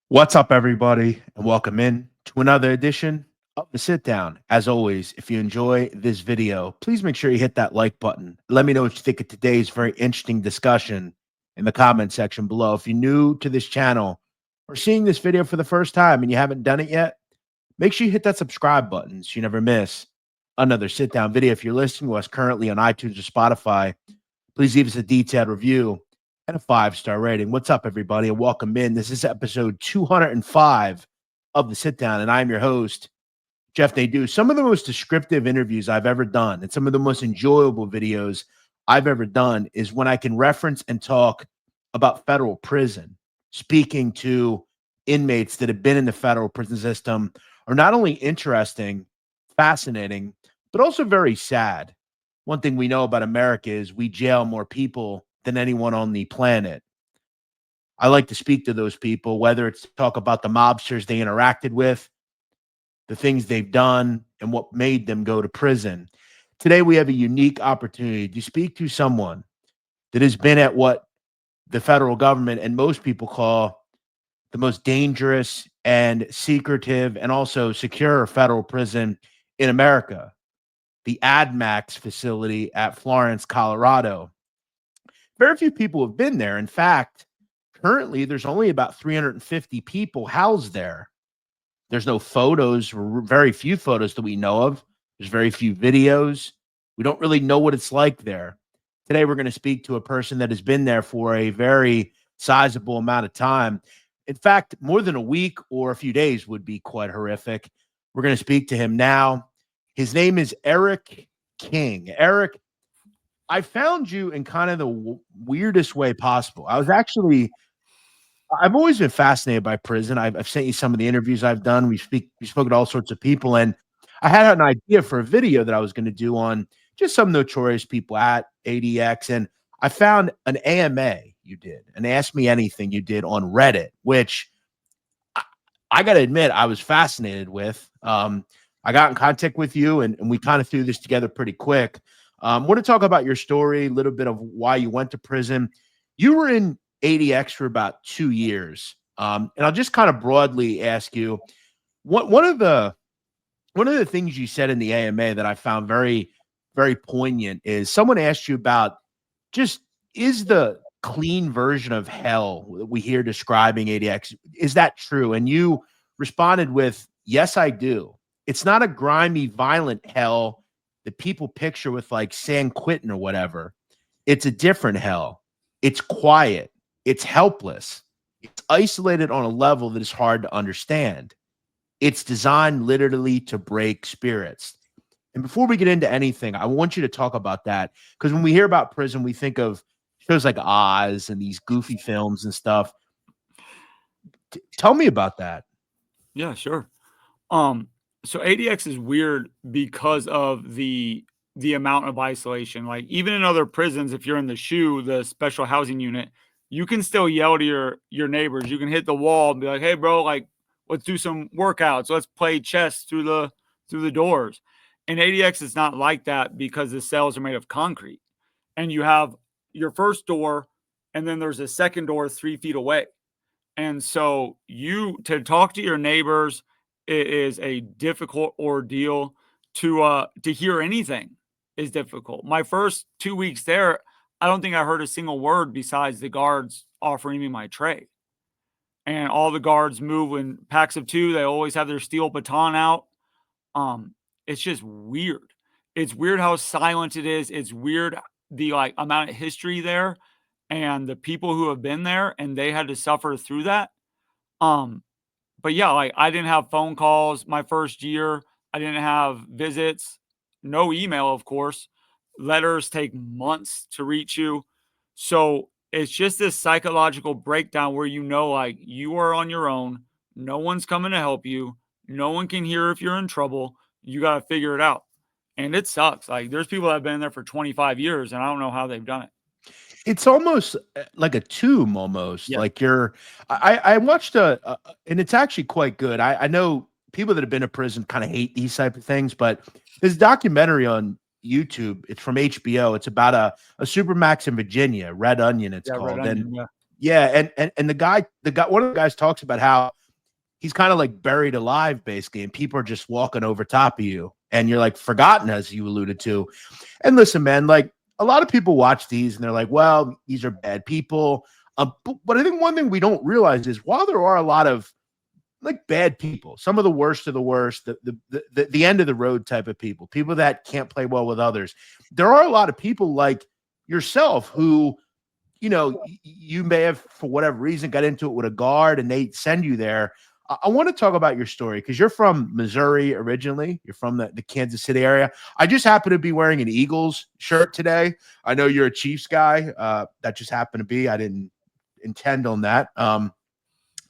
What's up, everybody, and welcome in to another edition of the Sit Down. As always, if you enjoy this video, please make sure you hit that like button. Let me know what you think of today's very interesting discussion in the comment section below. If you're new to this channel or seeing this video for the first time and you haven't done it yet, make sure you hit that subscribe button so you never miss another Sit Down video. If you're listening to us currently on iTunes or Spotify, please leave us a detailed review and a 5-star rating. What's up, everybody, and welcome in. This is episode 205 of the Sit Down, and I'm your host, Jeff Nadu. Some of the most descriptive interviews I've ever done and some of the most enjoyable videos I've ever done is when I can reference and talk about federal prison, speaking to inmates that have been in the federal prison system are not only interesting, fascinating, but also very sad. One thing we know about America is we jail more people than anyone on the planet. I like to speak to those people, whether it's to talk about the mobsters they interacted with, the things they've done, and what made them go to prison. Today, we have a unique opportunity to speak to someone that has been at what the federal government and most people call the most dangerous and secretive and also secure federal prison in America, the ADMAX facility at Florence, Colorado. Very few people have been there. In fact, currently there's only about 350 people housed there. There's no photos, or very few photos that we know of. There's very few videos. We don't really know what it's like there. Today, we're going to speak to a person that has been there for a very sizable amount of time. In fact, more than a week or a few days would be quite horrific. We're going to speak to him now. His name is Eric King. Eric, I found you in kind of the weirdest way possible. I've always been fascinated by prison. I've sent you some of the interviews I've done. We spoke to all sorts of people, and I had an idea for a video that I was going to do on just some notorious people at ADX, and I found an AMA you did, an Ask Me Anything you did on Reddit, which I got to admit I was fascinated with. I got in contact with you, and we kind of threw this together pretty quick. Want to talk about your story, a little bit of why you went to prison. You were in ADX for about 2 years. And I'll just kind of broadly ask you, one of the things you said in the AMA that I found very, very poignant is someone asked you about just, is the clean version of hell that we hear describing ADX, is that true? And you responded with, yes, I do. It's not a grimy, violent hell that people picture with like San Quentin or whatever. It's a different hell. It's quiet. It's helpless. It's isolated on a level that is hard to understand. It's designed literally to break spirits. And before we get into anything, I want you to talk about that, because when we hear about prison, we think of shows like Oz and these goofy films and stuff. Tell me about that. Yeah, sure. So ADX is weird because of the amount of isolation. Like even in other prisons, if you're in the SHU, the special housing unit, you can still yell to your neighbors. You can hit the wall and be like, "Hey, bro, like let's do some workouts. Let's play chess through the doors." In ADX, it's not like that because the cells are made of concrete, and you have your first door, and then there's a second door 3 feet away. And so to talk to your neighbors, it is a difficult ordeal. To hear anything is difficult. My first 2 weeks there, I don't think I heard a single word besides the guards offering me my tray. And all the guards move in packs of 2. They always have their steel baton out. It's just weird. It's weird how silent it is. It's weird the amount of history there and the people who have been there and they had to suffer through that. But yeah, I didn't have phone calls my first year. I didn't have visits, no email, of course. Letters take months to reach you. So it's just this psychological breakdown where you are on your own. No one's coming to help you. No one can hear if you're in trouble. You got to figure it out. And it sucks. Like there's people that have been there for 25 years and I don't know how they've done it. It's almost like a tomb, almost. Yeah. Like I watched and it's actually quite good. I know people that have been to prison kind of hate these type of things, but this documentary on YouTube, it's from HBO. It's about a Supermax in Virginia, Red Onion, it's called. Red Onion, and the guy, one of the guys talks about how he's kind of like buried alive basically, and people are just walking over top of you, and you're like forgotten, as you alluded to. And listen, man, like a lot of people watch these and they're like, well, these are bad people. But I think one thing we don't realize is while there are a lot of like bad people, some of the worst of the worst, the end of the road type of people that can't play well with others, there are a lot of people like yourself who, you know, you may have for whatever reason got into it with a guard and they send you there. I want to talk about your story because you're from Missouri originally. You're from the Kansas City area. I just happen to be wearing an Eagles shirt today. I know you're a Chiefs guy. That just happened to be. I didn't intend on that.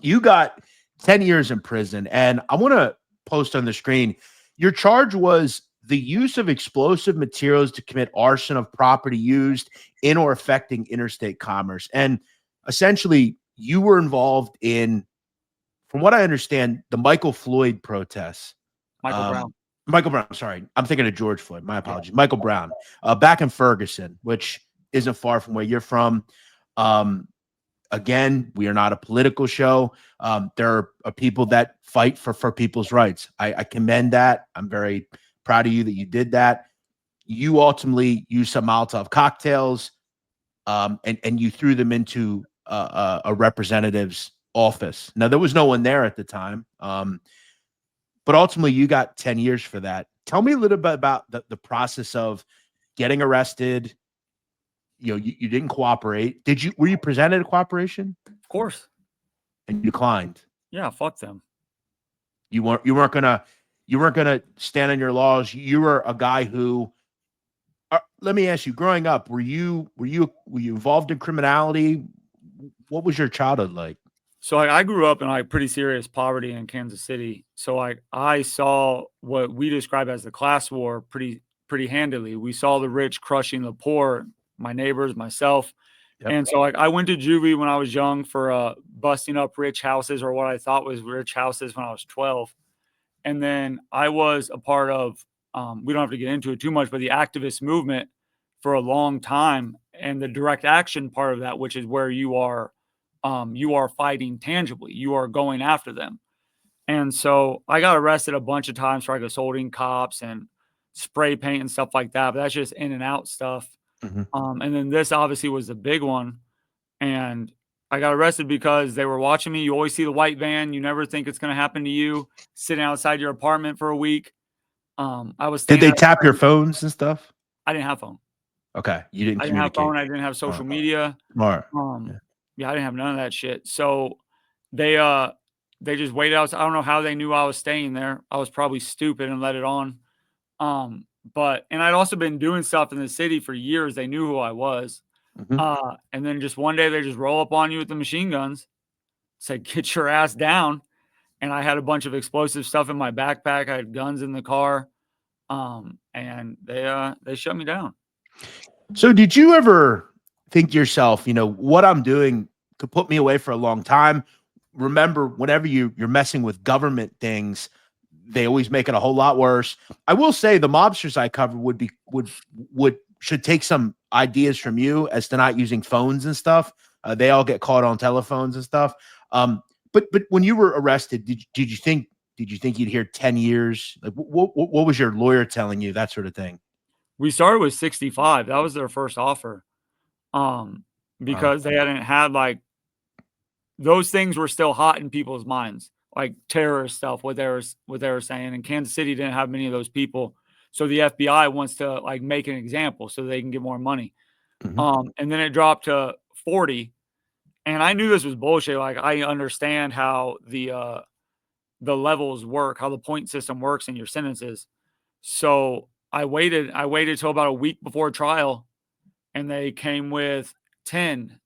You got 10 years in prison, and I want to post on the screen. Your charge was the use of explosive materials to commit arson of property used in or affecting interstate commerce. And essentially, you were involved in, from what I understand, the Michael Floyd protests. Michael Brown, sorry. I'm thinking of George Floyd. My apologies. Yeah. Michael Brown, back in Ferguson, which isn't far from where you're from. Again, we are not a political show. There are people that fight for people's rights. I commend that. I'm very proud of you that you did that. You ultimately used some Molotov cocktails, and you threw them into a representative's office. Now, there was no one there at the time, but ultimately you got 10 years for that. Tell me a little bit about the process of getting arrested. You know, you didn't cooperate. Were you presented a cooperation? Of course. And you declined. Yeah, fuck them. You weren't gonna stand on your laws. You were a guy who, let me ask you, growing up, were you involved in criminality? What was your childhood like? So I grew up in like pretty serious poverty in Kansas City. So I saw what we describe as the class war pretty handily. We saw the rich crushing the poor, my neighbors, myself. Yep. And so I went to juvie when I was young for busting up rich houses, or what I thought was rich houses, when I was 12. And then I was a part of, we don't have to get into it too much, but the activist movement for a long time, and the direct action part of that, which is where you are fighting tangibly. You are going after them. And so I got arrested a bunch of times for like assaulting cops and spray paint and stuff like that. But that's just in and out stuff. Mm-hmm. And then this obviously was the big one. And I got arrested because they were watching me. You always see the white van. You never think it's going to happen to you, sitting outside your apartment for a week. Did they tap your phones and stuff? I didn't have phone. Okay. You didn't I didn't have phone. I didn't have social media. Smart. Yeah, I didn't have none of that shit. So they just waited out. I don't know how they knew I was staying there. I was probably stupid and let it on. And I'd also been doing stuff in the city for years. They knew who I was. Mm-hmm. And then just one day they just roll up on you with the machine guns, say, get your ass down. And I had a bunch of explosive stuff in my backpack. I had guns in the car. And they shut me down. So did you ever think to yourself, you know, what I'm doing could put me away for a long time? Remember, whenever you're messing with government things, they always make it a whole lot worse. I will say the mobsters I covered should take some ideas from you as to not using phones and stuff. They all get caught on telephones and stuff. But when you were arrested, did you think you'd hear 10 years? Like what was your lawyer telling you, that sort of thing? We started with 65. That was their first offer. Because they hadn't had, like, those things were still hot in people's minds, like terrorist stuff, what they were saying. And Kansas City didn't have many of those people. So the FBI wants to like make an example so they can get more money. Mm-hmm. And then it dropped to 40. And I knew this was bullshit. Like, I understand how the levels work, how the point system works in your sentences. So I waited till about a week before trial, and they came with 10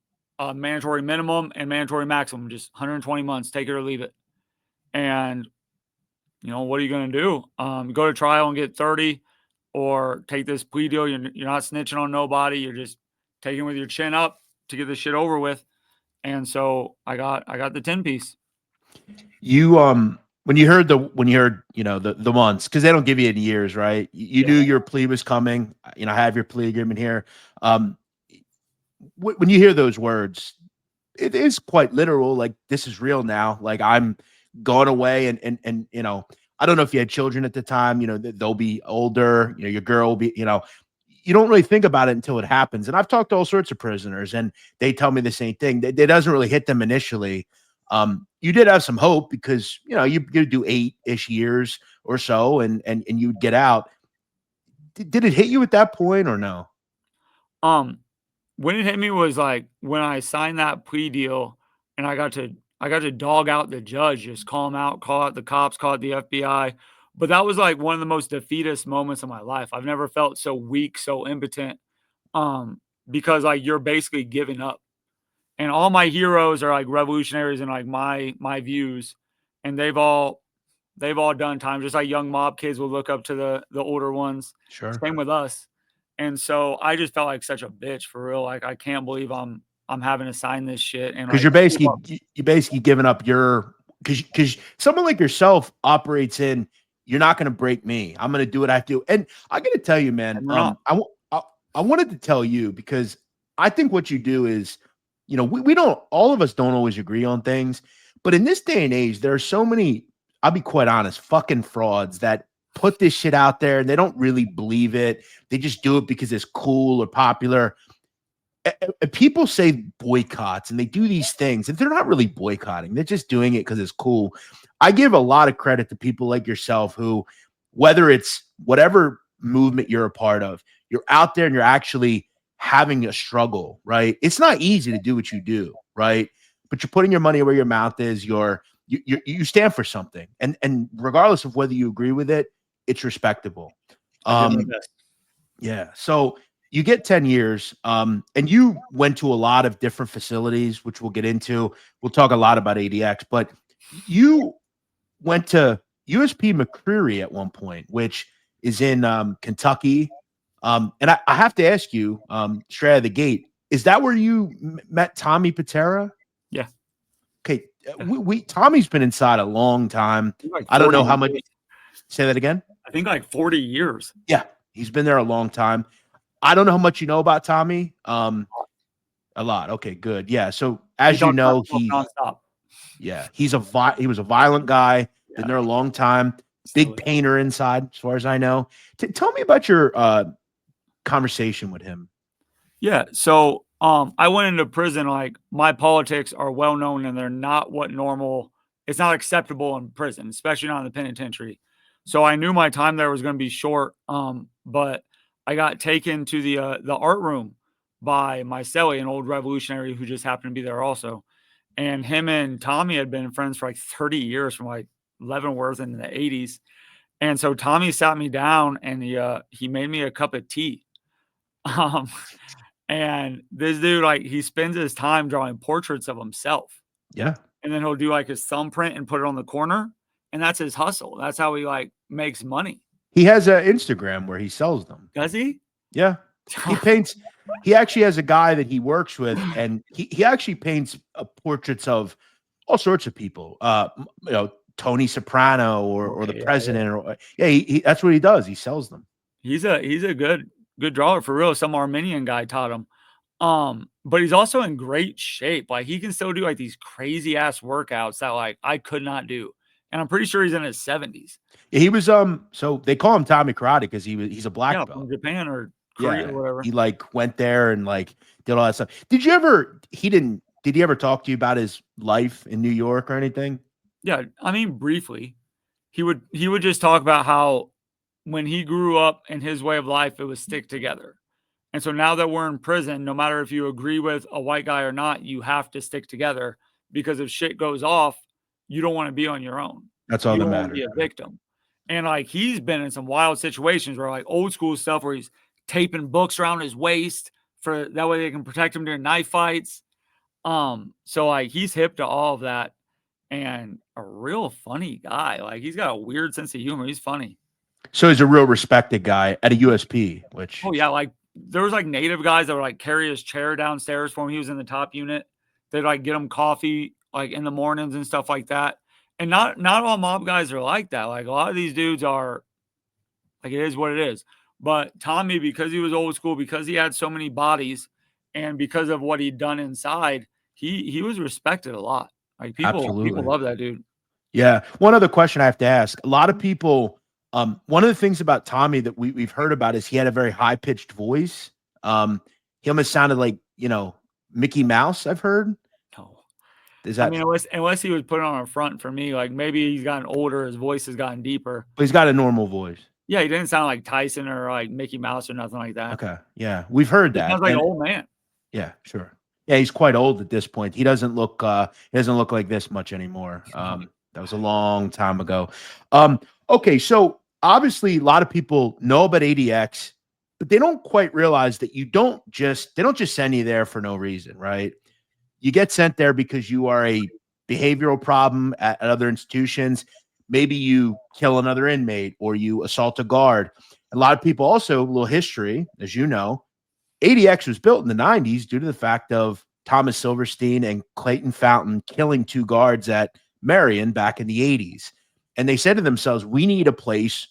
mandatory minimum and mandatory maximum, just 120 months, take it or leave it. And, you know, what are you going to do? Go to trial and get 30, or take this plea deal. You're not snitching on nobody. You're just taking with your chin up to get this shit over with. And so I got the 10 piece. You, when you heard, you know, the months, cause they don't give you any years, right? You knew your plea was coming. You know, I have your plea agreement here. When you hear those words, it is quite literal. Like, this is real now. Like, I'm gone away and you know, I don't know if you had children at the time, you know, they'll be older, you know, your girl will be, you know, you don't really think about it until it happens. And I've talked to all sorts of prisoners and they tell me the same thing. It doesn't really hit them initially. You did have some hope because, you know, you do 8-ish years or so and you'd get out. Did it hit you at that point or no? When it hit me was like when I signed that plea deal and I got to dog out the judge, just call him out, call out the cops, call out the FBI. But that was like one of the most defeatist moments of my life. I've never felt so weak, so impotent. Because like you're basically giving up. And all my heroes are like revolutionaries and like my views. And they've all done time, just like young mob kids will look up to the older ones. Sure. Same with us. And so I just felt like such a bitch for real. Like I can't believe I'm having to sign this shit. And because like, you're basically giving up your because someone like yourself operates in you're not going to break me. I'm going to do what I do. And I got to tell you, man, I wanted to tell you because I think what you do is, you know, we don't, all of us don't always agree on things, but in this day and age, there are so many, I'll be quite honest, fucking frauds that put this shit out there and they don't really believe it. They just do it because it's cool or popular. People say boycotts and they do these things and they're not really boycotting. They're just doing it because it's cool. I give a lot of credit to people like yourself who, whether it's whatever movement you're a part of, you're out there and you're actually having a struggle, right? It's not easy to do what you do, right? But you're putting your money where your mouth is. You stand for something, and regardless of whether you agree with it, it's respectable. Yeah. So you get 10 years, and you went to a lot of different facilities, which we'll get into. We'll talk a lot about ADX, but you went to USP McCreary at one point, which is in Kentucky. And I have to ask you, straight out of the gate, is that where you met Tommy Pitera? Yeah. Okay. Tommy's been inside a long time. Like I don't know how much. Say that again. I think like 40 years. Yeah. He's been there a long time. I don't know how much you know about Tommy. A lot. Okay, good. Yeah. So as you know, he was a violent guy. Been there a long time. Big painter inside, as far as I know. Tell me about your conversation with him. Yeah. So I went into prison, like my politics are well known and they're not what normal, it's not acceptable in prison, especially not in the penitentiary. So I knew my time there was going to be short. But I got taken to the art room by my cellie, an old revolutionary who just happened to be there also. And him and Tommy had been friends for like 30 years from like Leavenworth in the 80s. And so Tommy sat me down and he made me a cup of tea. And this dude, like, he spends his time drawing portraits of himself. Yeah. And then he'll do like his thumbprint and put it on the corner. And that's his hustle. That's how he like makes money. He has an Instagram where he sells them. Does he? Yeah. He paints. He actually has a guy that he works with, and he actually paints portraits of all sorts of people. You know, Tony Soprano or the president. Or that's what he does. He sells them. He's a good drawer for real. Some Armenian guy taught him. But he's also in great shape. Like he can still do like these crazy ass workouts that like I could not do. And I'm pretty sure he's in his 70s. Yeah, he was so they call him Tommy Karate because he's a black belt from Japan or Korea or whatever. He like went there and like did all that stuff. Did he ever talk to you about his life in New York or anything? Yeah, I mean briefly. He would just talk about how when he grew up in his way of life, it was stick together. And so now that we're in prison, no matter if you agree with a white guy or not, you have to stick together because if shit goes off, you don't want to be on your own. That's all that matters. Be a victim. And like he's been in some wild situations where like old school stuff where he's taping books around his waist for that way they can protect him during knife fights. So like he's hip to all of that and a real funny guy. Like he's got a weird sense of humor. He's funny. So he's a real respected guy at a USP, which like there was like native guys that would like carry his chair downstairs for him. He was in the top unit. They'd like get him coffee like in the mornings and stuff like that. And not all mob guys are like that. Like a lot of these dudes are like, it is what it is. But Tommy, because he was old school, because he had so many bodies and because of what he'd done inside, he was respected a lot. Like people love that dude. Yeah. One other question I have to ask. A lot of people, one of the things about Tommy that we've heard about is he had a very high pitched voice. He almost sounded like, Mickey Mouse, I've heard. No. Is I that, mean, unless he was put on a front for me, like maybe he's gotten older, his voice has gotten deeper. but he's got a normal voice. Yeah, he didn't sound like Tyson or like Mickey Mouse or nothing like that. Okay. Yeah. We've heard He that. sounds like an old man. Yeah, sure. Yeah, he's quite old at this point. He doesn't look like this much anymore. That was a long time ago. Okay, so obviously a lot of people know about ADX, but they don't quite realize that they don't just send you there for no reason, right? You get sent there because you are a behavioral problem at other institutions. Maybe you kill another inmate or you assault a guard. A lot of people also, a little history, as you know, ADX was built in the 90s due to the fact of Thomas Silverstein and Clayton Fountain killing two guards at Marion back in the 80s. And they said to themselves, we need a place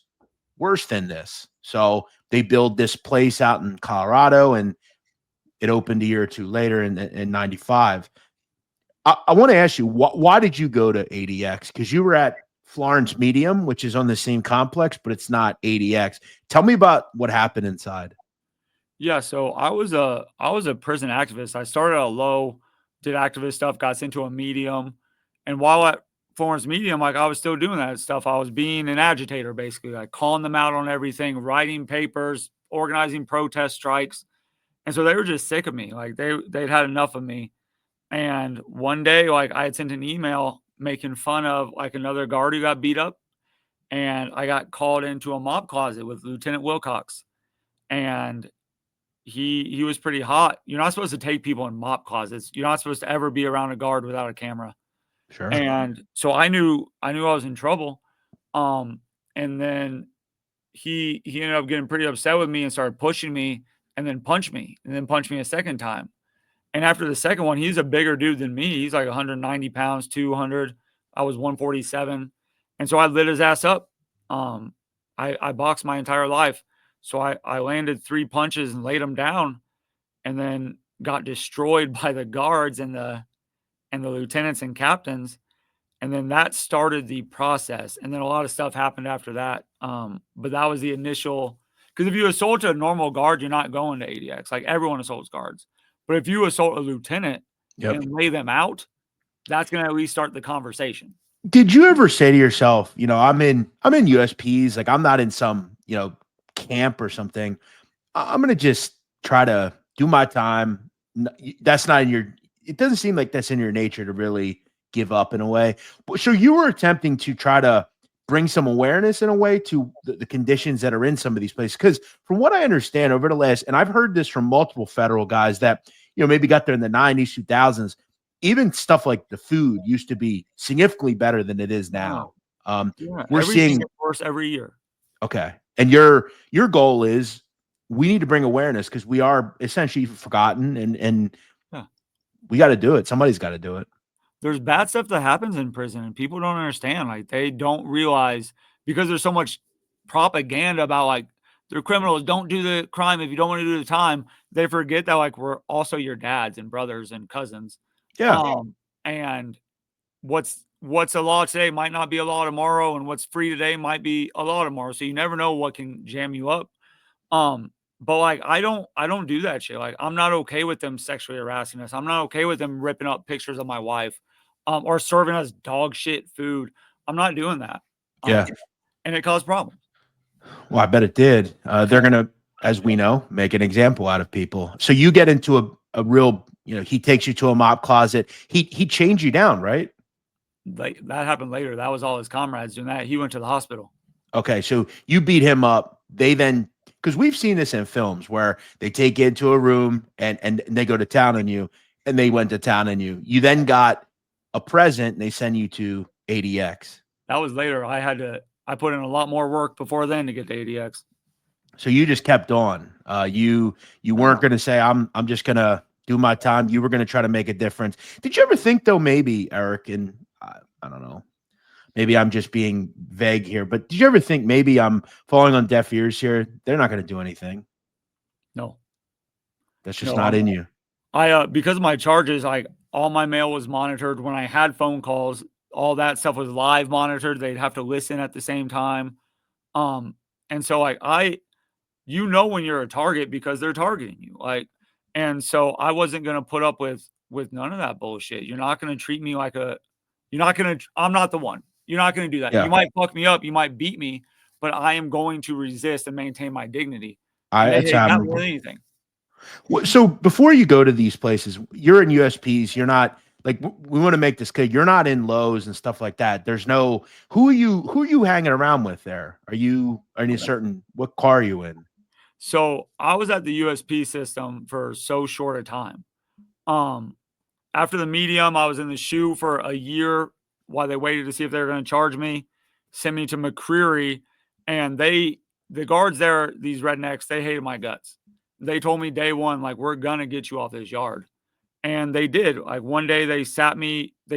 worse than this. So they build this place out in Colorado, and it opened a year or two later in 95. I want to ask you, why did you go to ADX? Because you were at Florence Medium, which is on the same complex, but it's not ADX. Tell me about what happened inside. Yeah, so I was a prison activist. I started out low, did activist stuff, got sent to a medium, and while at Florence Medium, like I was still doing that stuff. I was being an agitator, basically, like calling them out on everything, writing papers, organizing protest strikes, and so they were just sick of me. Like they'd had enough of me. And one day, like I had sent an email making fun of like another guard who got beat up, and I got called into a mob closet with Lieutenant Wilcox, and he was pretty hot. You're not supposed to take people in mop closets. You're not supposed to ever be around a guard without a camera. Sure. And so I knew I was in trouble. And then he ended up getting pretty upset with me and started pushing me and then punched me a second time. And after the second one, he's a bigger dude than me. He's like 190 pounds, 200. I was 147. And so I lit his ass up. I boxed my entire life. So I landed 3 punches and laid him down, and then got destroyed by the guards and the lieutenants and captains. And then that started the process. And then a lot of stuff happened after that. But that was the initial, because if you assault a normal guard, you're not going to ADX. Like everyone assaults guards. But if you assault a lieutenant and lay them out, that's going to at least start the conversation. Did you ever say to yourself, I'm in USPs, like I'm not in some, camp or something. I'm going to just try to do my time. That's not it doesn't seem like that's in your nature to really give up in a way. But so you were attempting to try to bring some awareness in a way to the conditions that are in some of these places. Because from what I understand over the last, and I've heard this from multiple federal guys that, maybe got there in the 90s, 2000s, even stuff like the food used to be significantly better than it is now. We're seeing worse every year. Okay. And your goal is we need to bring awareness because we are essentially forgotten and we got to do it. Somebody's got to do it. There's bad stuff that happens in prison and people don't understand. Like they don't realize because there's so much propaganda about like they're criminals. Don't do the crime if you don't want to do the time. They forget that like we're also your dads and brothers and cousins. Yeah. And what's a law today might not be a law tomorrow, and what's free today might be a law tomorrow. So you never know what can jam you up. But like I don't do that shit. Like I'm not okay with them sexually harassing us. I'm not okay with them ripping up pictures of my wife, or serving us dog shit food. I'm not doing that. Yeah. And it caused problems. Well, I bet it did. They're gonna, as we know, make an example out of people. So you get into a real, he takes you to a mop closet. He chained you down, right? Like that happened later. That was all his comrades doing that. He went to the hospital. Okay, so you beat him up. They then, because we've seen this in films where they take you into a room and they go to town on you, and they went to town on you. You then got a present, and they send you to ADX. That was later. I put in a lot more work before then to get to ADX. So you just kept on. You weren't going to say, I'm just going to do my time. You were going to try to make a difference. Did you ever think, though, maybe, Eric, and I don't know, maybe I'm just being vague here, but did you ever think maybe I'm falling on deaf ears here? They're not going to do anything. No. That's just not in you. Because of my charges, all my mail was monitored. When I had phone calls, all that stuff was live monitored. They'd have to listen at the same time. And so like when you're a target because they're targeting you. Like, and so I wasn't going to put up with none of that bullshit. You're not going to treat me like I'm not the one. You're not going to do that. Yeah. You might fuck me up. You might beat me, but I am going to resist and maintain my dignity. And It's they hate that admirable. more than anything. So before you go to these places, you're in USPs. You're not like we want to make this clear. You're not in Lowe's and stuff like that. There's no who are you hanging around with there? Are you in a certain what car are you in? So I was at the USP system for so short a time. After the medium, I was in the shoe for a year while they waited to see if they were going to charge me, send me to McCreary, and the guards there, these rednecks, they hated my guts. They told me day one, like, we're going to get you off this yard. And they did. Like one day they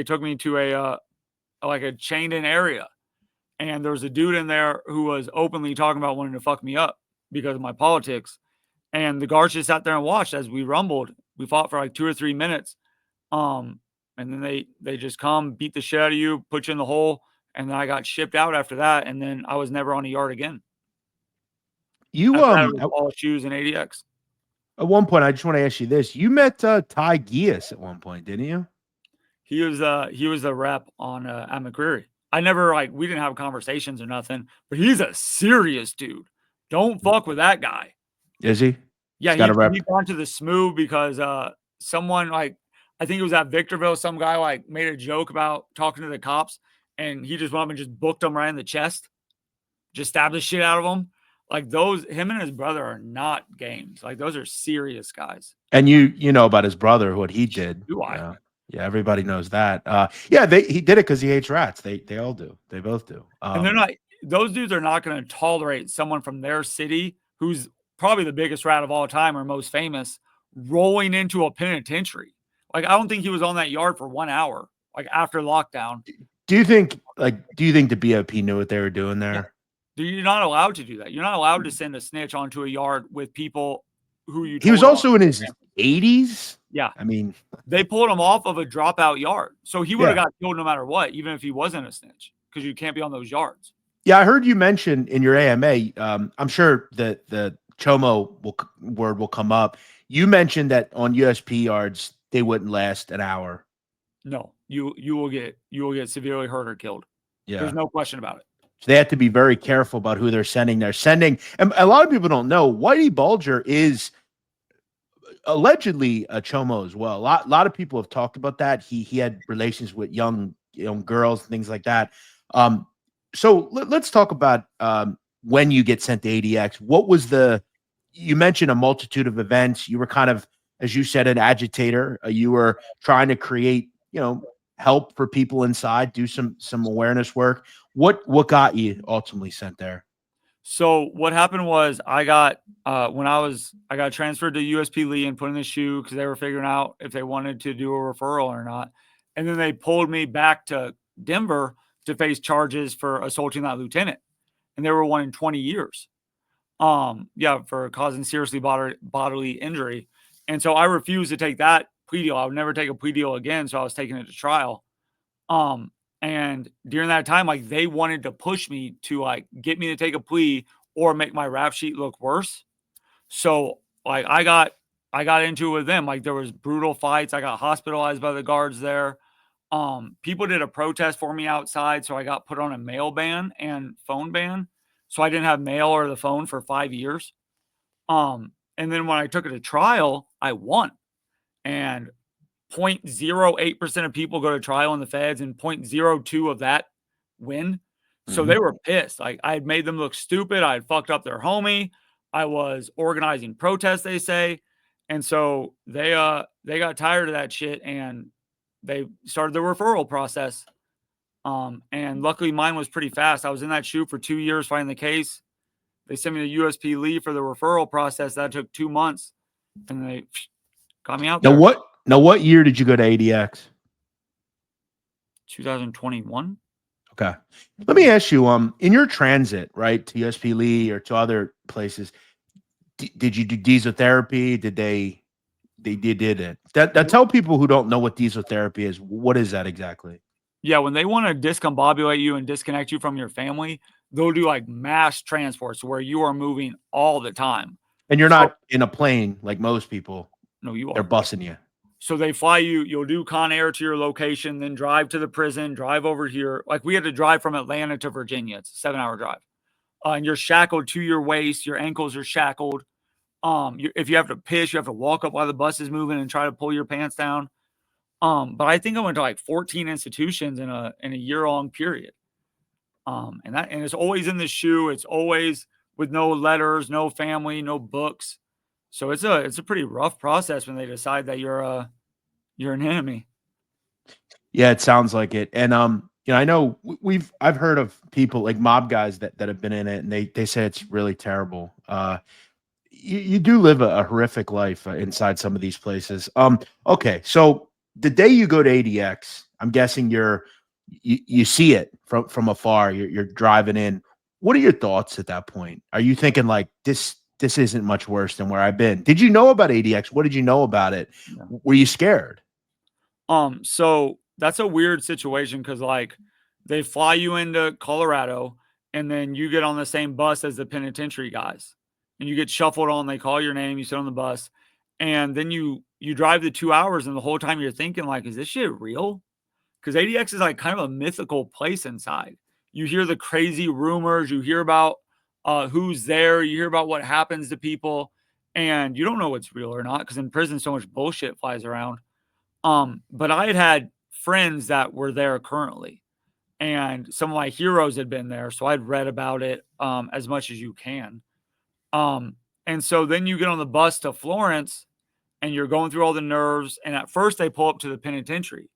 took me to a chained in area. And there was a dude in there who was openly talking about wanting to fuck me up because of my politics. And the guards just sat there and watched as we rumbled. We fought for like 2 or 3 minutes. And then they just come beat the shit out of you, put you in the hole. And then I got shipped out after that. And then I was never on a yard again. You After that, it was all shoes and ADX. At one point, I just want to ask you this: you met Ty Gias at one point, didn't you? He was a rep on at McCreary. I never we didn't have conversations or nothing, but he's a serious dude. Don't fuck with that guy. Is he? Yeah, he gone to the smooth because someone I think it was at Victorville, some guy made a joke about talking to the cops, and he just went up and just booked him right in the chest, just stabbed the shit out of him. Like him and his brother are not games. Like those are serious guys. And you know about his brother, what he did. Do I? Yeah, everybody knows that. He did it because he hates rats. They all do. They both do. And they're not. Those dudes are not going to tolerate someone from their city who's probably the biggest rat of all time or most famous rolling into a penitentiary. Like I don't think he was on that yard for 1 hour. Like after lockdown. Do you think the BOP knew what they were doing there? Yeah. You're not allowed to do that. You're not allowed to send a snitch onto a yard with people who you. He was also in his 80s. Yeah, I mean, they pulled him off of a dropout yard, so he would have got killed no matter what, even if he wasn't a snitch, because you can't be on those yards. Yeah, I heard you mention in your AMA. I'm sure that the Chomo word will come up. You mentioned that on USP yards they wouldn't last an hour. No, you will get severely hurt or killed. Yeah, there's no question about it. So they have to be very careful about who they're sending. And a lot of people don't know Whitey Bulger is allegedly a Chomo as well. A lot of people have talked about that. He had relations with young girls and things like that. So let's talk about when you get sent to ADX. What was you mentioned a multitude of events. You were kind of, as you said, an agitator. You were trying to create, help for people inside, do some awareness work. What got you ultimately sent there? So what happened was I got transferred to USP Lee and put in the shoe because they were figuring out if they wanted to do a referral or not. And then they pulled me back to Denver to face charges for assaulting that lieutenant. And they were 1 in 20 years. For causing seriously bodily injury. And so I refused to take that plea deal. I would never take a plea deal again. So I was taking it to trial. And during that time, they wanted to push me to get me to take a plea or make my rap sheet look worse. So I got into it with them. There was brutal fights. I got hospitalized by the guards there. People did a protest for me outside. So I got put on a mail ban and phone ban. So I didn't have mail or the phone for 5 years. And then when I took it to trial, I won. And 0.08% of people go to trial in the feds and 0.02 of that win. So they were pissed. I had made them look stupid. I had fucked up their homie. I was organizing protests, they say. And so they got tired of that shit and they started the referral process. And luckily mine was pretty fast. I was in that shoe for 2 years fighting the case. They sent me to USP Lee for the referral process. That took 2 months. And they got me out there. Now, what year did you go to ADX? 2021. Okay. Let me ask you, in your transit, right, to USP Lee or to other places, did you do diesel therapy? Did they did it? That tell people who don't know what diesel therapy is. What is that exactly? Yeah, when they want to discombobulate you and disconnect you from your family, they'll do like mass transports where you are moving all the time. And you're So not in a plane like most people. no, you They're are. busing you. So they fly you, you'll do Con Air to your location, then drive to the prison, drive over here. Like we had to drive from Atlanta to Virginia. It's a 7-hour drive. And you're shackled to your waist. Your ankles are shackled. If you have to piss, you have to walk up while the bus is moving and try to pull your pants down. But I think I went to like 14 institutions in a year-long period. And it's always in the shoe. It's always with no letters, no family, no books. So it's a pretty rough process when they decide that you're an enemy. Yeah, it sounds like it. And I know I've heard of people like mob guys that have been in it, and they say it's really terrible. You do live a horrific life inside some of these places. Okay, so the day you go to ADX, I'm guessing you see it from afar. You're driving in. What are your thoughts at that point? Are you thinking like this isn't much worse than where I've been? Did you know about ADX? What did you know about it? Yeah. Were you scared? So that's a weird situation because like they fly you into Colorado and then you get on the same bus as the penitentiary guys and you get shuffled on. They call your name, you sit on the bus, and then you drive the 2 hours, and the whole time you're thinking like, is this shit real? Because ADX is like kind of a mythical place inside. You hear the crazy rumors, you hear about who's there, you hear about what happens to people, and you don't know what's real or not because in prison so much bullshit flies around. But I had friends that were there currently, and some of my heroes had been there, so I'd read about it as much as you can. And so then you get on the bus to Florence, and you're going through all the nerves. And at first, they pull up to the penitentiary.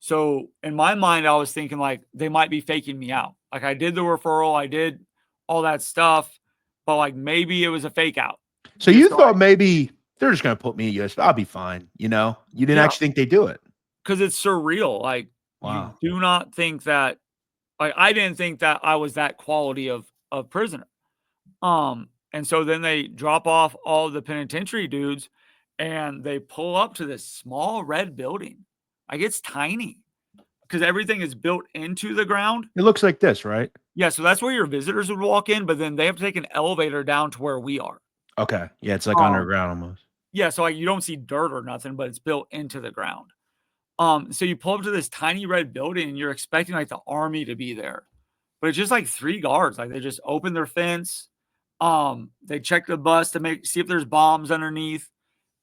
So in my mind, I was thinking like they might be faking me out. Like I did the referral, I did all that stuff, but like maybe it was a fake out. So you thought maybe they're just going to put me in US. I'll be fine. You didn't actually think they do it. Because it's surreal. Like wow. You do not think that, like I didn't think that I was that quality of prisoner. And so then they drop off all the penitentiary dudes and they pull up to this small red building. Like it's tiny because everything is built into the ground. It looks like this, right? Yeah. So that's where your visitors would walk in, but then they have to take an elevator down to where we are. Okay. Yeah. It's like underground almost. Yeah. So like you don't see dirt or nothing, but it's built into the ground. So you pull up to this tiny red building and you're expecting like the army to be there, but it's just like 3 guards. Like they just open their fence. They check the bus to see if there's bombs underneath.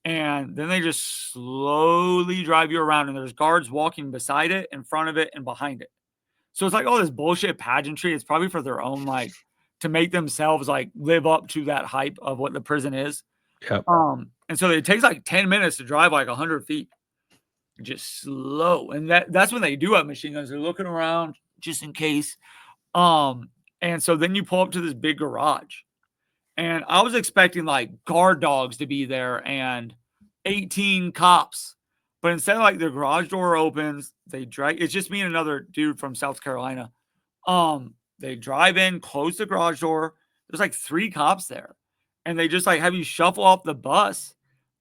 And then they just slowly drive you around, and there's guards walking beside it, in front of it, and behind it. So it's like all this bullshit pageantry. It's probably for their own, like, to make themselves like live up to that hype of what the prison is. Yep. And so it takes like 10 minutes to drive like 100 feet, just slow. And that's when they do have machine guns. They're looking around just in case. And so then you pull up to this big garage. And I was expecting like guard dogs to be there and 18 cops. But instead, like the garage door opens, it's just me and another dude from South Carolina. They drive in, close the garage door. There's like 3 cops there. And they just like have you shuffle off the bus.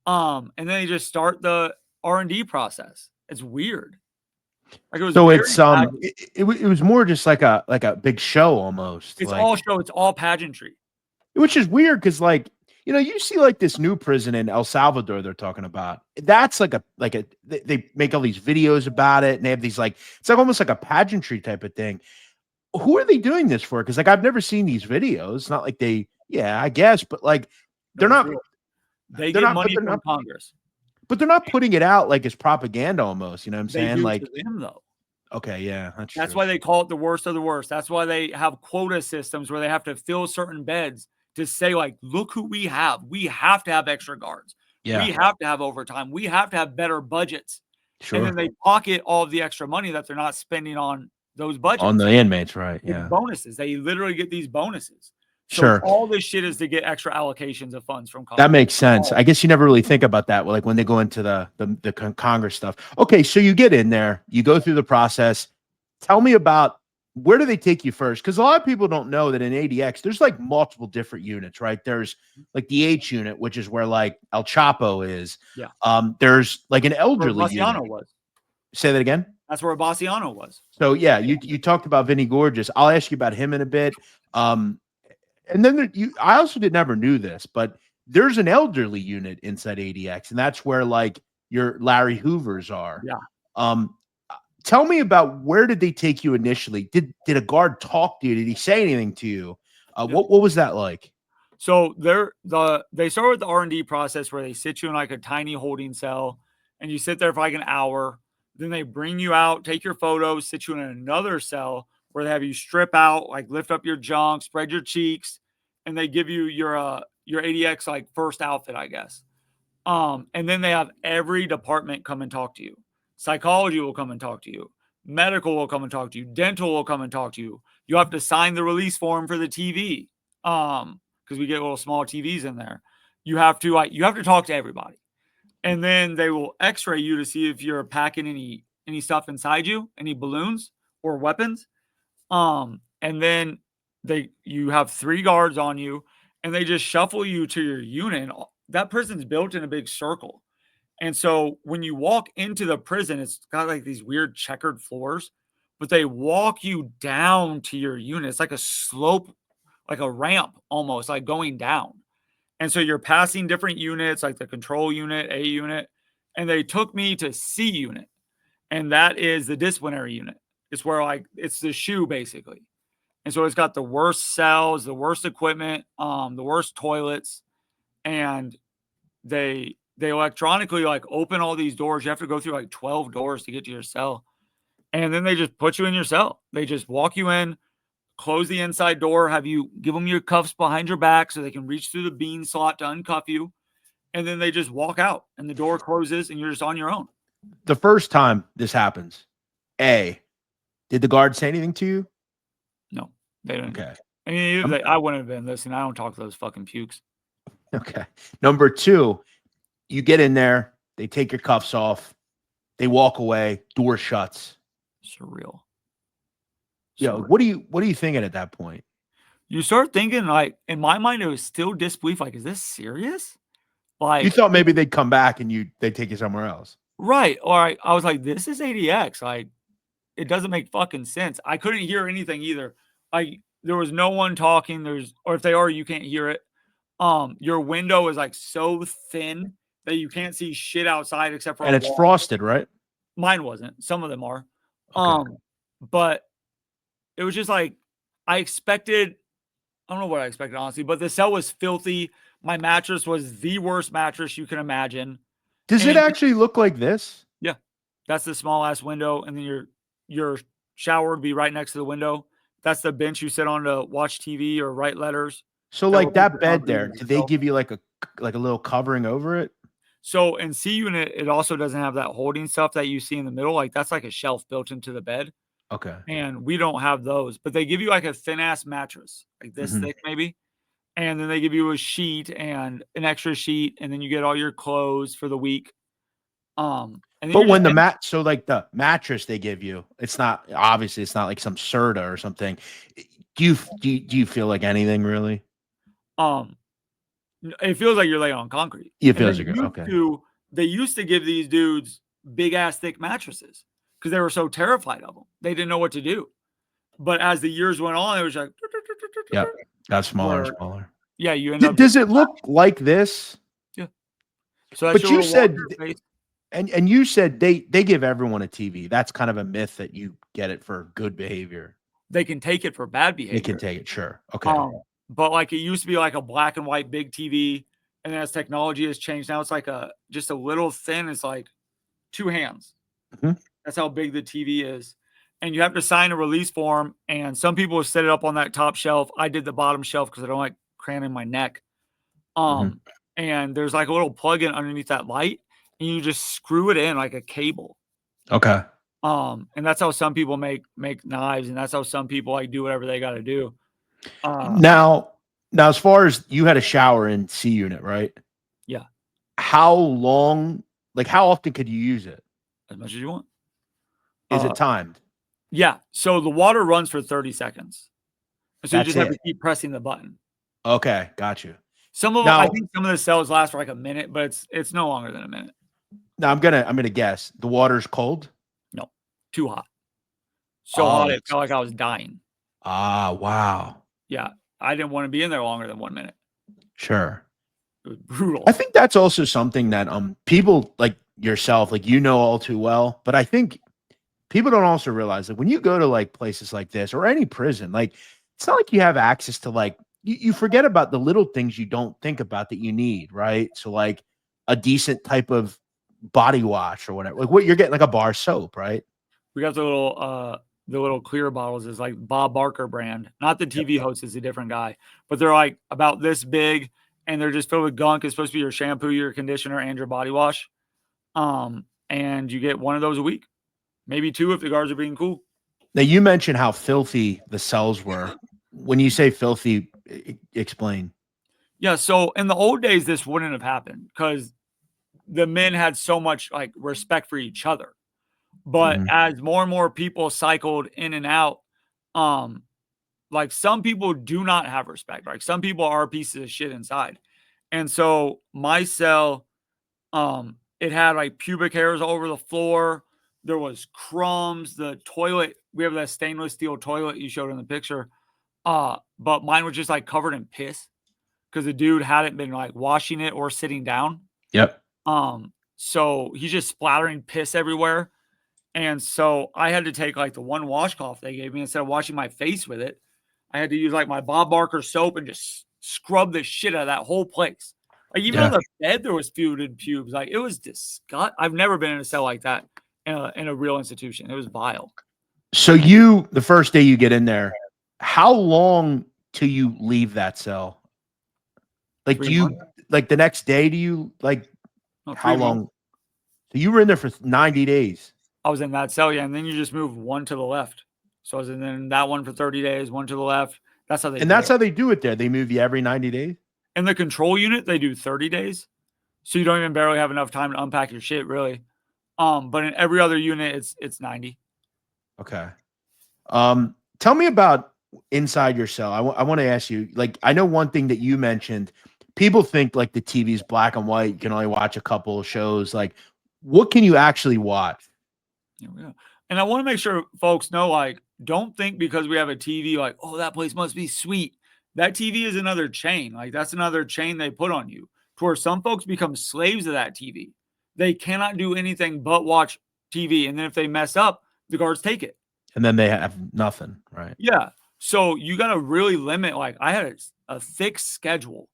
And then they just start the R&D process. It's weird. Like it was more just like a big show almost. It's all show, it's all pageantry. Which is weird because, like, you see like this new prison in El Salvador they're talking about. That's they make all these videos about it, and they have these it's like almost like a pageantry type of thing. Who are they doing this for? Because like I've never seen these videos. Not like I guess, but like they're not. They get money from Congress, but they're not putting it out like as propaganda almost. You know what I'm saying? Like them though. Okay, yeah, that's why they call it the worst of the worst. That's why they have quota systems where they have to fill certain beds to say, like, look who we have. We have to have extra guards. Yeah. We have to have overtime. We have to have better budgets. Sure. And then they pocket all of the extra money that they're not spending on those budgets. On the inmates, right? Yeah. Bonuses. They literally get these bonuses. So sure. All this shit is to get extra allocations of funds from Congress. That makes sense. I guess you never really think about that. Like when they go into the Congress stuff. Okay, so you get in there, you go through the process. Tell me about where do they take you first? Because a lot of people don't know that in ADX, there's like multiple different units, right? There's like the H unit, which is where like El Chapo is. Yeah. There's like an elderly Basciano unit. was. Say that again. That's where Basciano was. So yeah, you talked about Vinny Gorgeous. I'll ask you about him in a bit. And then I also never knew this, but there's an elderly unit inside ADX, and that's where like your Larry Hoovers are. Yeah. Tell me about, where did they take you initially? Did a guard talk to you? Did he say anything to you? What was that like? So they start with the R&D process where they sit you in like a tiny holding cell, and you sit there for like an hour. Then they bring you out, take your photos, sit you in another cell where they have you strip out, like lift up your junk, spread your cheeks, and they give you your ADX like first outfit, I guess. And then they have every department come and talk to you. Psychology will come and talk to you. Medical will come and talk to you. Dental will come and talk to you. You have to sign the release form for the TV. Because we get little small TVs in there. You have to talk to everybody. And then they will x-ray you to see if you're packing any stuff inside you, any balloons or weapons. And then you have 3 guards on you, and they just shuffle you to your unit. That prison's built in a big circle. And so when you walk into the prison, it's got like these weird checkered floors, but they walk you down to your unit. It's like a slope, like a ramp almost, like going down. And so you're passing different units, like the control unit, A unit, and they took me to C unit. And that is the disciplinary unit. It's where like it's the shoe basically. And so it's got the worst cells, the worst equipment, the worst toilets, and they electronically like open all these doors. You have to go through like 12 doors to get to your cell. And then they just put you in your cell. They just walk you in, close the inside door, have you give them your cuffs behind your back so they can reach through the bean slot to uncuff you. And then they just walk out and the door closes and you're just on your own. The first time this happens, did the guard say anything to you? No, they didn't. Okay. I mean, I wouldn't have been listening. I don't talk to those fucking pukes. Okay. Number 2, you get in there, they take your cuffs off, they walk away, door shuts. Surreal. Yeah. What are you thinking at that point? You start thinking, like, in my mind, it was still disbelief. Like, is this serious? Like, you thought maybe they'd come back and they'd take you somewhere else. Right. Or I was like, this is ADX. Like, it doesn't make fucking sense. I couldn't hear anything either. Like, there was no one talking. Or if they are, you can't hear it. Your window is like so thin that you can't see shit outside except for. And it's frosted, right? Mine wasn't. Some of them are. Okay. But it was just like I expected. I don't know what I expected, honestly, but the cell was filthy. My mattress was the worst mattress you can imagine. Does it actually look like this? Yeah. That's the small ass window. And then your shower would be right next to the window. That's the bench you sit on to watch TV or write letters. So like that bed there, did they give you like a little covering over it? So in C unit, it also doesn't have that holding stuff that you see in the middle. Like that's like a shelf built into the bed. Okay. And we don't have those, but they give you like a thin ass mattress, like this thick maybe. And then they give you a sheet and an extra sheet, and then you get all your clothes for the week. And but when the mattress they give you, it's not like some Serta or something. Do you feel like anything really? It feels like you're laying on concrete. It feels like okay. They used to give these dudes big ass thick mattresses because they were so terrified of them. They didn't know what to do. But as the years went on, it was like got smaller and smaller. Yeah, you end up. Does it look like this? Yeah. So but you said, and you said they give everyone a TV. That's kind of a myth that you get it for good behavior. They can take it for bad behavior. They can take it, sure. Okay. But like it used to be like a black and white big TV, and as technology has changed, now it's like just a little thin. It's like 2 hands. That's how big the TV is. And you have to sign a release form. And some people set it up on that top shelf. I did the bottom shelf because I don't like cramming my neck. And there's like a little plug-in underneath that light, and you just screw it in like a cable. Okay. And that's how some people make knives, and that's how some people like do whatever they got to do. Now, as far as you had a shower in C unit, right? Yeah. How long? Like, how often could you use it? As much as you want. Is it timed? Yeah. So the water runs for 30 seconds. So you just have to keep pressing the button. Okay, got you. Some of them, I think some of the cells last for like a minute, but it's no longer than a minute. Now I'm gonna guess the water's cold. No, too hot. So hot it felt like I was dying. Wow. Yeah, I didn't want to be in there longer than 1 minute. Sure. It was brutal. I think that's also something that people like yourself, like all too well, but I think people don't also realize that when you go to like places like this or any prison, like it's not like you have access to like you forget about the little things you don't think about that you need, right? So like a decent type of body wash or whatever. Like what you're getting like a bar soap, right? We got the little clear bottles is like Bob Barker brand. Not the TV host, is a different guy, but they're like about this big and they're just filled with gunk. It's supposed to be your shampoo, your conditioner, and your body wash. And you get one of those a week, maybe two if the guards are being cool. Now you mentioned how filthy the cells were. When you say filthy, explain. Yeah, so in the old days, this wouldn't have happened because the men had so much like respect for each other. But as more and more people cycled in and out, like some people do not have respect. Like some people are pieces of shit inside. And so my cell, it had like pubic hairs all over the floor. There was crumbs. The toilet, we have that stainless steel toilet you showed in the picture. But mine was just like covered in piss because the dude hadn't been like washing it or sitting down. Yep. So he's just splattering piss everywhere. And so I had to take like the one washcloth they gave me instead of washing my face with it. I had to use like my Bob Barker soap and just scrub the shit out of that whole place. Like even on the bed, there was fluted pubes. Like it was disgusting. I've never been in a cell like that in a real institution. It was vile. So the first day you get in there, how long till you leave that cell? Like, 3 do you months. like the next day? Do you like how long? Months. So you were in there for 90 days. I was in that cell, yeah, and then you just move one to the left. So I was in that one for 30 days, one to the left. That's how they. And that's how they do it there. They move you every 90 days. In the control unit, they do 30 days, so you don't even barely have enough time to unpack your shit, really. But in every other unit, it's 90. Okay. Tell me about inside your cell. I want to ask you, like, I know one thing that you mentioned, people think like the TV is black and white. You can only watch a couple of shows. Like, what can you actually watch? Yeah. And I want to make sure folks know, like, don't think because we have a TV, like, oh, that place must be sweet. That TV is another chain. Like, that's another chain they put on you to where some folks become slaves of that TV. They cannot do anything but watch TV. And then if they mess up, the guards take it. And then they have nothing, right? Yeah. So you got to really limit. Like, I had a thick schedule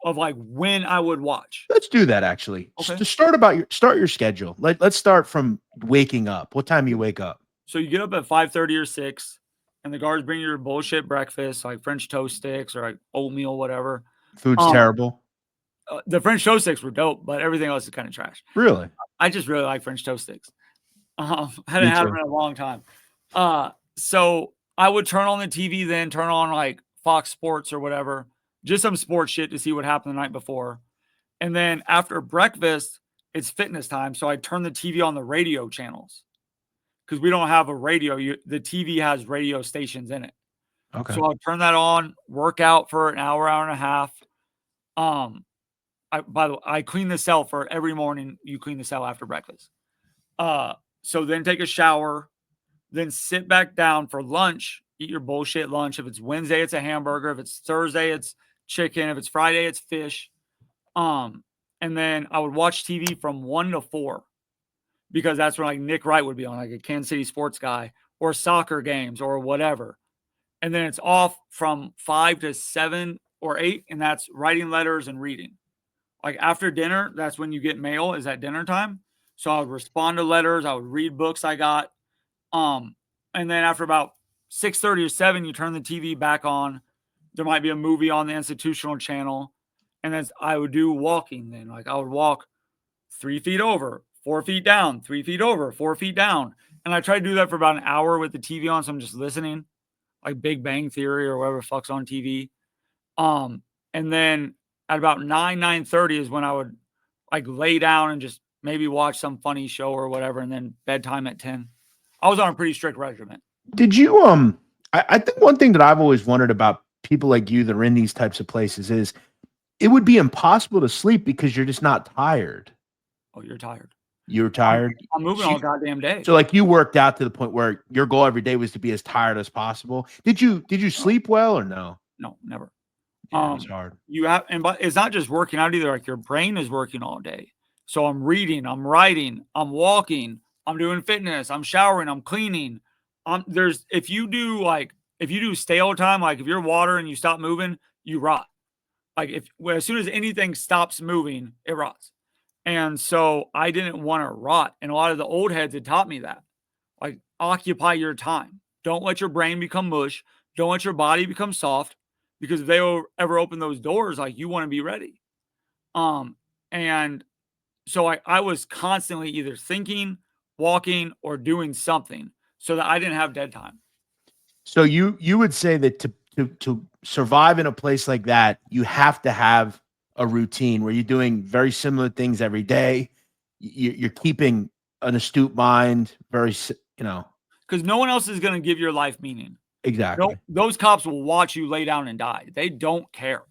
of like when I would watch. Let's do that actually. Okay. To start your schedule. Let's start from waking up. What time you wake up? So you get up at 5:30 or 6, and the guards bring you your bullshit breakfast, like French toast sticks or like oatmeal, whatever. Food's terrible. The French toast sticks were dope, but everything else is kind of trash. Really? I just really like French toast sticks. Hadn't had them in a long time. So I would turn on the TV, then turn on like Fox Sports or whatever, just some sports shit to see what happened the night before. And then after breakfast, it's fitness time. So I turn the TV on the radio channels because we don't have a radio. The TV has radio stations in it. Okay. So I'll turn that on, work out for an hour, hour and a half. By the way, I clean the cell for every morning. You clean the cell after breakfast. So then take a shower, then sit back down for lunch, eat your bullshit lunch. If it's Wednesday, it's a hamburger. If it's Thursday, it's chicken. If it's Friday, it's fish. And then I would watch TV from 1 to 4 because that's when like Nick Wright would be on, like a Kansas City sports guy or soccer games or whatever. And then it's off from 5 to 7 or 8, and that's writing letters and reading. Like after dinner, that's when you get mail, is at dinner time. So I would respond to letters. I would read books I got. And then after about 6:30 or 7, you turn the TV back on. There might be a movie on the institutional channel. And then I would do walking then. Like I would walk 3 feet over, 4 feet down, 3 feet over, 4 feet down. And I try to do that for about an hour with the TV on. So I'm just listening, like Big Bang Theory or whatever fuck's on TV. And then at about 9:30 is when I would like lay down and just maybe watch some funny show or whatever. And then bedtime at 10. I was on a pretty strict regimen. Did you, I think one thing that I've always wondered about people like you that are in these types of places is it would be impossible to sleep because you're just not tired. Oh, you're tired. You were tired? I'm moving all goddamn day. So like you worked out to the point where your goal every day was to be as tired as possible. Did you sleep well or no? No, never. Yeah, it's hard. You have, but it's not just working out either. Like your brain is working all day. So I'm reading, I'm writing, I'm walking, I'm doing fitness, I'm showering, I'm cleaning. If you do stale time, like if you're water and you stop moving, you rot. Like as soon as anything stops moving, it rots. And so I didn't want to rot. And a lot of the old heads had taught me that. Like, occupy your time. Don't let your brain become mush. Don't let your body become soft. Because if they ever open those doors, like, you want to be ready. And so I was constantly either thinking, walking, or doing something so that I didn't have dead time. So you would say that to survive in a place like that, you have to have a routine where you're doing very similar things every day. You're keeping an astute mind, because no one else is going to give your life meaning. Exactly. Those cops will watch you lay down and die. They don't care.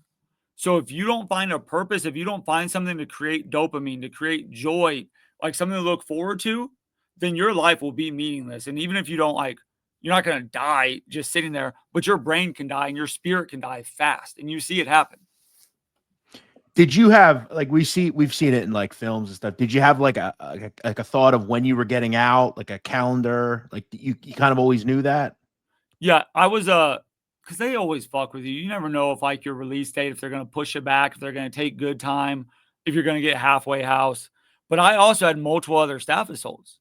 So if you don't find a purpose, if you don't find something to create dopamine, to create joy, like something to look forward to, then your life will be meaningless. And even if you don't you're not going to die just sitting there, but your brain can die and your spirit can die fast. And you see it happen. Did you have, we've seen it in like films and stuff. Did you have like a thought of when you were getting out, like a calendar? Like you kind of always knew that? Yeah, I was because they always fuck with you. You never know if like your release date, if they're going to push it back, if they're going to take good time, if you're going to get halfway house. But I also had multiple other staff assaults.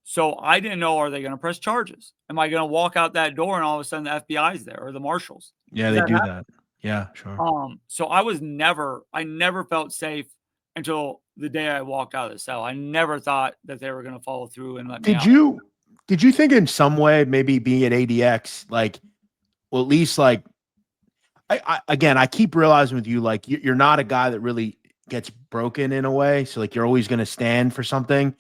So I didn't know, are they going to press charges? Am I going to walk out that door and all of a sudden the FBI's there or the marshals? Yeah, they do that. Yeah, sure. So I never felt safe until the day I walked out of the cell. I never thought that they were going to follow through and let me out. Did you think in some way, maybe being at ADX, at least I keep realizing with you, you're not a guy that really gets broken in a way. So you're always going to stand for something.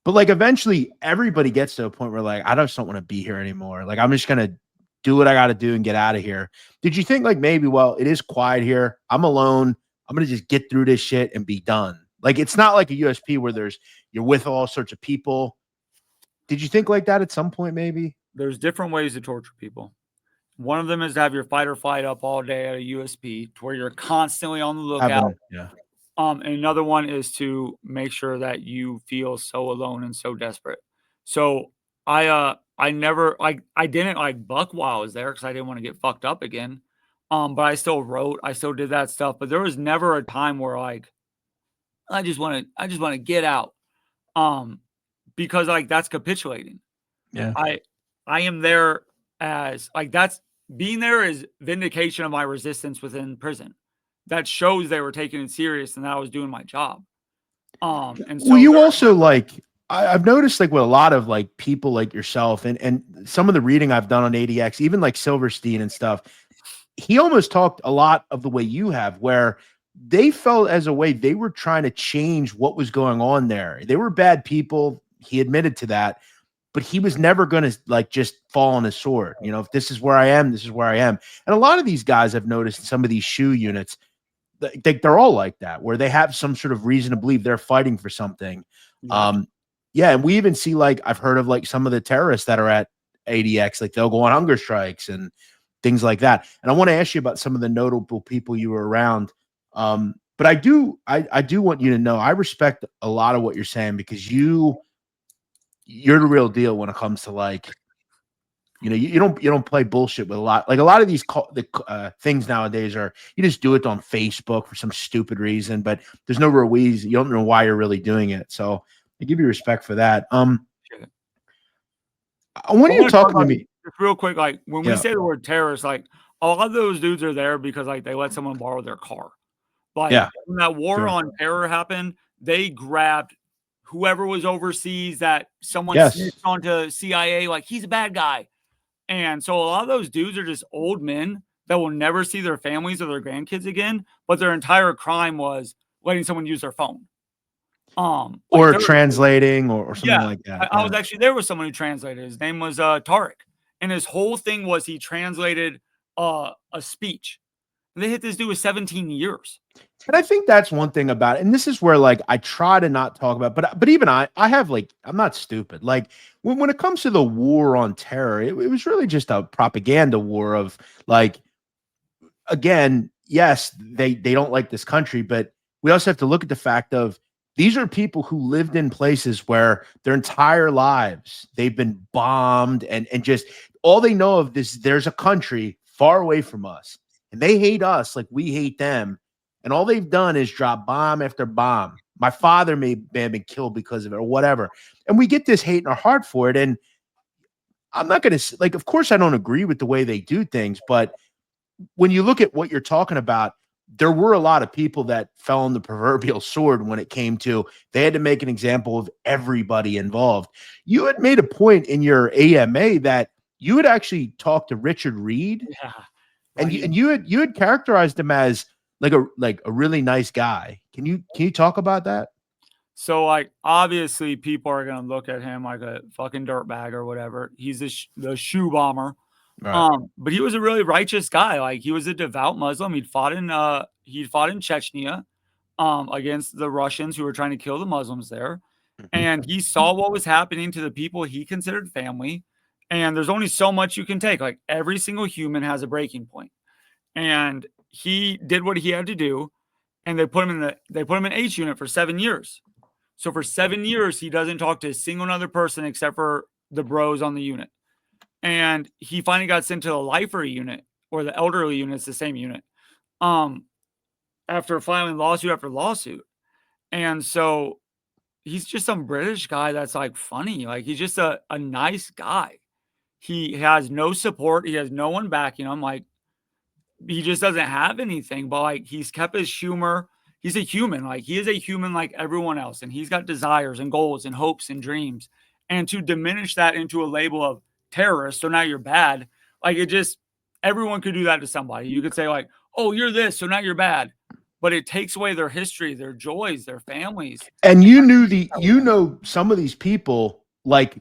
But eventually everybody gets to a point where I just don't want to be here anymore. I'm just going to do what I got to do and get out of here. Did you think maybe, well, it is quiet here. I'm alone. I'm going to just get through this shit and be done. It's not like a USP where you're with all sorts of people. Did you think like that at some point, maybe? There's different ways to torture people. One of them is to have your fight or flight up all day at a USP to where you're constantly on the lookout. Yeah. And another one is to make sure that you feel so alone and so desperate. So I didn't buck while I was there because I didn't want to get fucked up again. But I still wrote, I still did that stuff. But there was never a time where I just want to get out. Because that's capitulating. Yeah. I am there as that's being there is vindication of my resistance within prison. That shows they were taking it serious and that I was doing my job. And so you also I've noticed with a lot of people like yourself and some of the reading I've done on ADX, even Silverstein and stuff, he almost talked a lot of the way you have, where they felt as a way they were trying to change what was going on there. They were bad people. He admitted to that, but he was never going to just fall on his sword. If this is where I am, this is where I am. And a lot of these guys I've noticed in some of these shoe units, they're all like that, where they have some sort of reason to believe they're fighting for something. Yeah. And we even see, I've heard of some of the terrorists that are at ADX, they'll go on hunger strikes and things like that. And I want to ask you about some of the notable people you were around. But I do want you to know, I respect a lot of what you're saying, because you're the real deal when it comes to you don't play bullshit with a lot. A lot of these things nowadays are, you just do it on Facebook for some stupid reason, but there's no real reason. You don't know why you're really doing it. So I give you respect for that. I want you to talk to me just real quick. When we say the word terrorist, a lot of those dudes are there because they let someone borrow their car. When that war on terror happened, they grabbed whoever was overseas that someone snitched onto CIA, he's a bad guy. And so a lot of those dudes are just old men that will never see their families or their grandkids again, but their entire crime was letting someone use their phone. Or translating or something like that. I was actually there with someone who translated. His name was Tariq. And his whole thing was he translated a speech. And they hit this dude with 17 years. And I think that's one thing about it. And this is where like I try to not talk about, but even I have like I'm not stupid. Like when it comes to the war on terror, it was really just a propaganda war of like, again, yes, they don't like this country, but we also have to look at the fact of these are people who lived in places where their entire lives they've been bombed and just all they know of this, there's a country far away from us and they hate us like we hate them. And all they've done is drop bomb after bomb. My father may have been killed because of it or whatever. And we get this hate in our heart for it. And I'm not going to like, of course, I don't agree with the way they do things, but when you look at what you're talking about, there were a lot of people that fell on the proverbial sword when it came to they had to make an example of everybody involved. You had made a point in your AMA that you had actually talked to Richard Reed, Yeah. and you had characterized him as like a really nice guy. Can you talk about that? So, like, obviously, people are gonna look at him like a fucking dirtbag or whatever. He's the shoe bomber. Right. But he was a really righteous guy. Like, he was a devout Muslim. He'd fought in Chechnya, against the Russians who were trying to kill the Muslims there, and he saw what was happening to the people he considered family. And there's only so much you can take. Like, every single human has a breaking point, and he did what he had to do. And they put him in H unit for 7 years. So for 7 years, he doesn't talk to a single other person except for the bros on the unit. And he finally got sent to the lifer unit or the elderly unit. It's the same unit. After filing lawsuit after lawsuit. And so he's just some British guy that's like funny. Like he's just a nice guy. He has no support. He has no one backing him. Like he just doesn't have anything, but like he's kept his humor. He's a human. Like he is a human like everyone else. And he's got desires and goals and hopes and dreams. And to diminish that into a label of terrorist, so now you're bad. Like it just, everyone could do that to somebody. You could say like, oh, you're this, so now you're bad. But it takes away their history, their joys, their families. And you know some of these people like,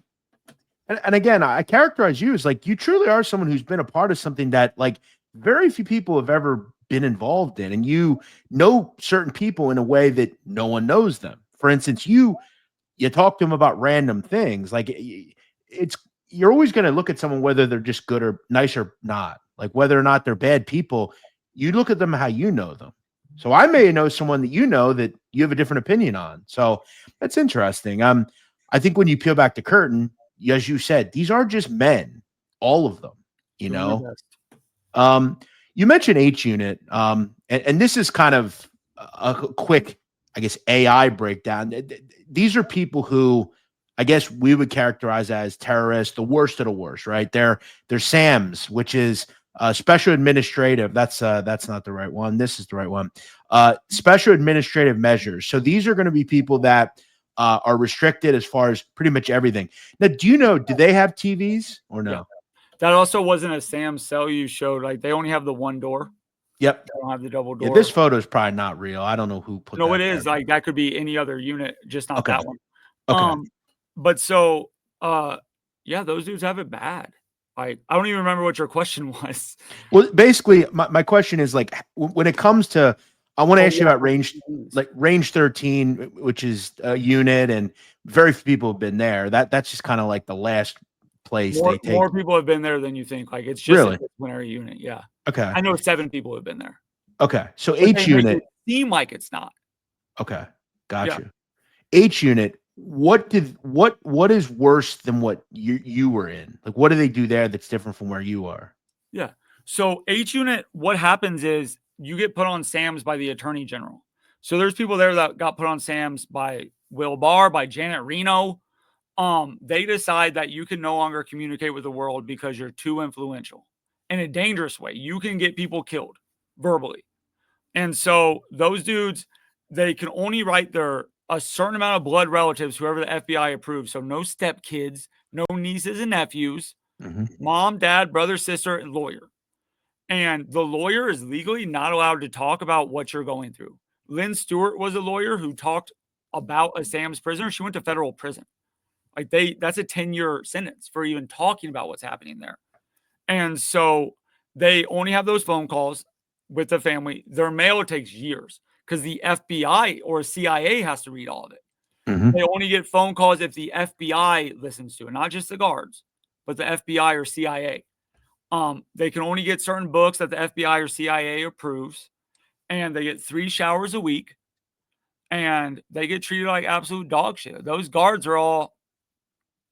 and again, I characterize you as like you truly are someone who's been a part of something that like very few people have ever been involved in, and you know certain people in a way that no one knows them. For instance, you talk to them about random things. Like it's you're always going to look at someone whether they're just good or nice or not. Like whether or not they're bad people, you look at them how you know them. So I may know someone that you know that you have a different opinion on. So that's interesting. I think when you peel back the curtain, as you said, these are just men, all of them. You know. You mentioned H unit, and this is kind of a quick, I guess, AI breakdown. These are people who I guess we would characterize as terrorists, the worst of the worst, right? They're SAMs, which is special administrative. That's not the right one. This is the right one. Special administrative measures. So these are going to be people that are restricted as far as pretty much everything. Now, do they have TVs or no? Yeah. That also wasn't a Sam cell you showed. Like they only have the one door. Yep. They don't have the double door. Yeah, this photo is probably not real. I don't know who put No, that it is. there. Like that could be any other unit, just not that one. Okay. But so yeah, those dudes have it bad. Like I don't even remember what your question was. Well, basically, my question is like when it comes to I want to ask you about range 13, which is a unit, and very few people have been there. That's just kind of like the last place they take. More people have been there than you think. Like it's just a disciplinary unit. Yeah. Okay. I know 7 people have been there. Okay. So H unit seem like it's not. Okay. Gotcha. Yeah. H unit, what is worse than what you were in? Like what do they do there that's different from where you are? Yeah. So H unit, what happens is you get put on SAMs by the Attorney General. So there's people there that got put on SAMs by Will Barr, by Janet Reno. They decide that you can no longer communicate with the world because you're too influential in a dangerous way. You can get people killed verbally. And so those dudes, they can only write a certain amount of blood relatives, whoever the FBI approves. So no stepkids, no nieces and nephews, mom, dad, brother, sister, and lawyer. And the lawyer is legally not allowed to talk about what you're going through. Lynn Stewart was a lawyer who talked about a Sam's prisoner. She went to federal prison. Like that's a 10-year sentence for even talking about what's happening there. And so they only have those phone calls. with the family. Their mail takes years because the FBI or CIA has to read all of it. They only get phone calls if the FBI listens to it, not just the guards, but the FBI or CIA. They can only get certain books that the FBI or CIA approves, and they get 3 showers a week, and they get treated like absolute dog shit. Those guards are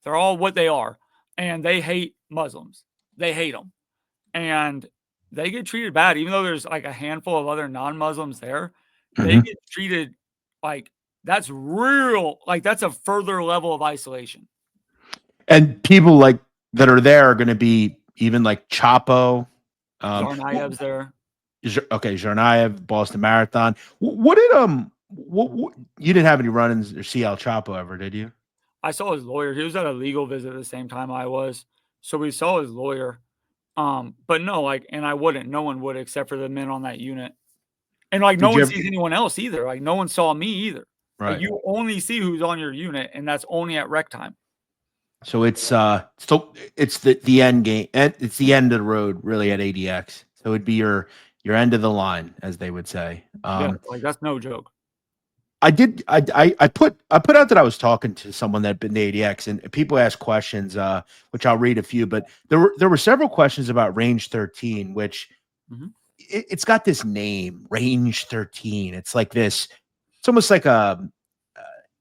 they're all what they are, and they hate Muslims. They hate them, and they get treated bad. Even though there's like a handful of other non-Muslims there, they get treated like that's real. Like that's a further level of isolation. And people like that are there are going to be even like Chapo. Tsarnaev's there. Okay, Tsarnaev, Boston Marathon. What did what you didn't have any run-ins or see El Chapo ever, did you? I saw his lawyer. He was at a legal visit at the same time I was. So we saw his lawyer. But no, like, and I wouldn't. No one would except for the men on that unit. And like no one sees anyone else either. Like no one saw me either. Right. Like, you only see who's on your unit, and that's only at rec time. So it's the end game, and it's the end of the road really at ADX. So it'd be your end of the line, as they would say. Yeah, like that's no joke. I put out that I was talking to someone that had been to ADX, and people asked questions, which I'll read a few, but there were several questions about Range 13, which it's got this name, Range 13. It's like this. It's almost like a.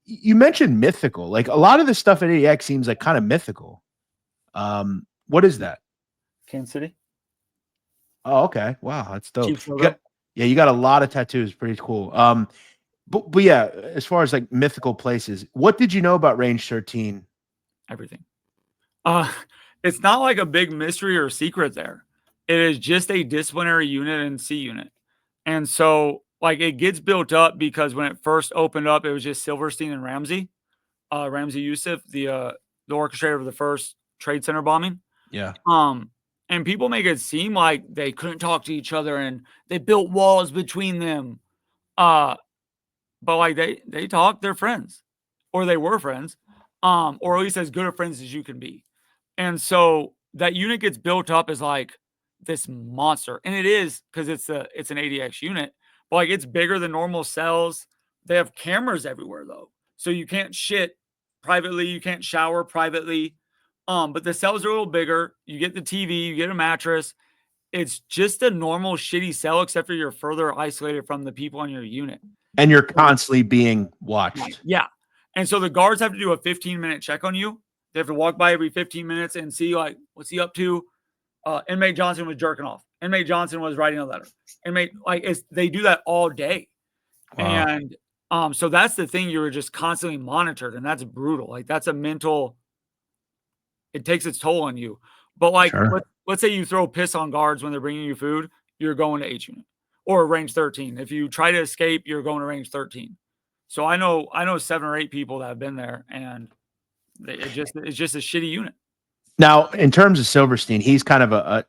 You mentioned mythical. Like a lot of the stuff at ADX seems like kind of mythical. What is that? Kansas City. Oh, okay. Wow, that's dope. You got a lot of tattoos. Pretty cool. But yeah, as far as like mythical places, what did you know about Range 13? Everything. It's not like a big mystery or secret there. It is just a disciplinary unit and C unit. And so like it gets built up because when it first opened up, it was just Silverstein and Ramsey Youssef, the orchestrator of the first Trade Center bombing. Yeah. And people make it seem like they couldn't talk to each other and they built walls between them. But like they talk, they're friends, or they were friends, or at least as good of friends as you can be. And so that unit gets built up as like this monster, and it is because it's an ADX unit. But like it's bigger than normal cells. They have cameras everywhere though, so you can't shit privately, you can't shower privately. But the cells are a little bigger. You get the TV, you get a mattress. It's just a normal shitty cell, except for you're further isolated from the people on your unit. And you're constantly being watched. Yeah. And so the guards have to do a 15-minute check on you. They have to walk by every 15 minutes and see, like, what's he up to? Inmate Johnson was jerking off. Inmate Johnson was writing a letter. They do that all day. Wow. And so that's the thing. You were just constantly monitored, and that's brutal. Like, that's a mental, it takes its toll on you. But, like, let's say you throw piss on guards when they're bringing you food, you're going to H unit. Or range 13. If you try to escape, you're going to range 13. So I know 7 or 8 people that have been there, and it's just a shitty unit. Now, in terms of Silverstein, he's kind of a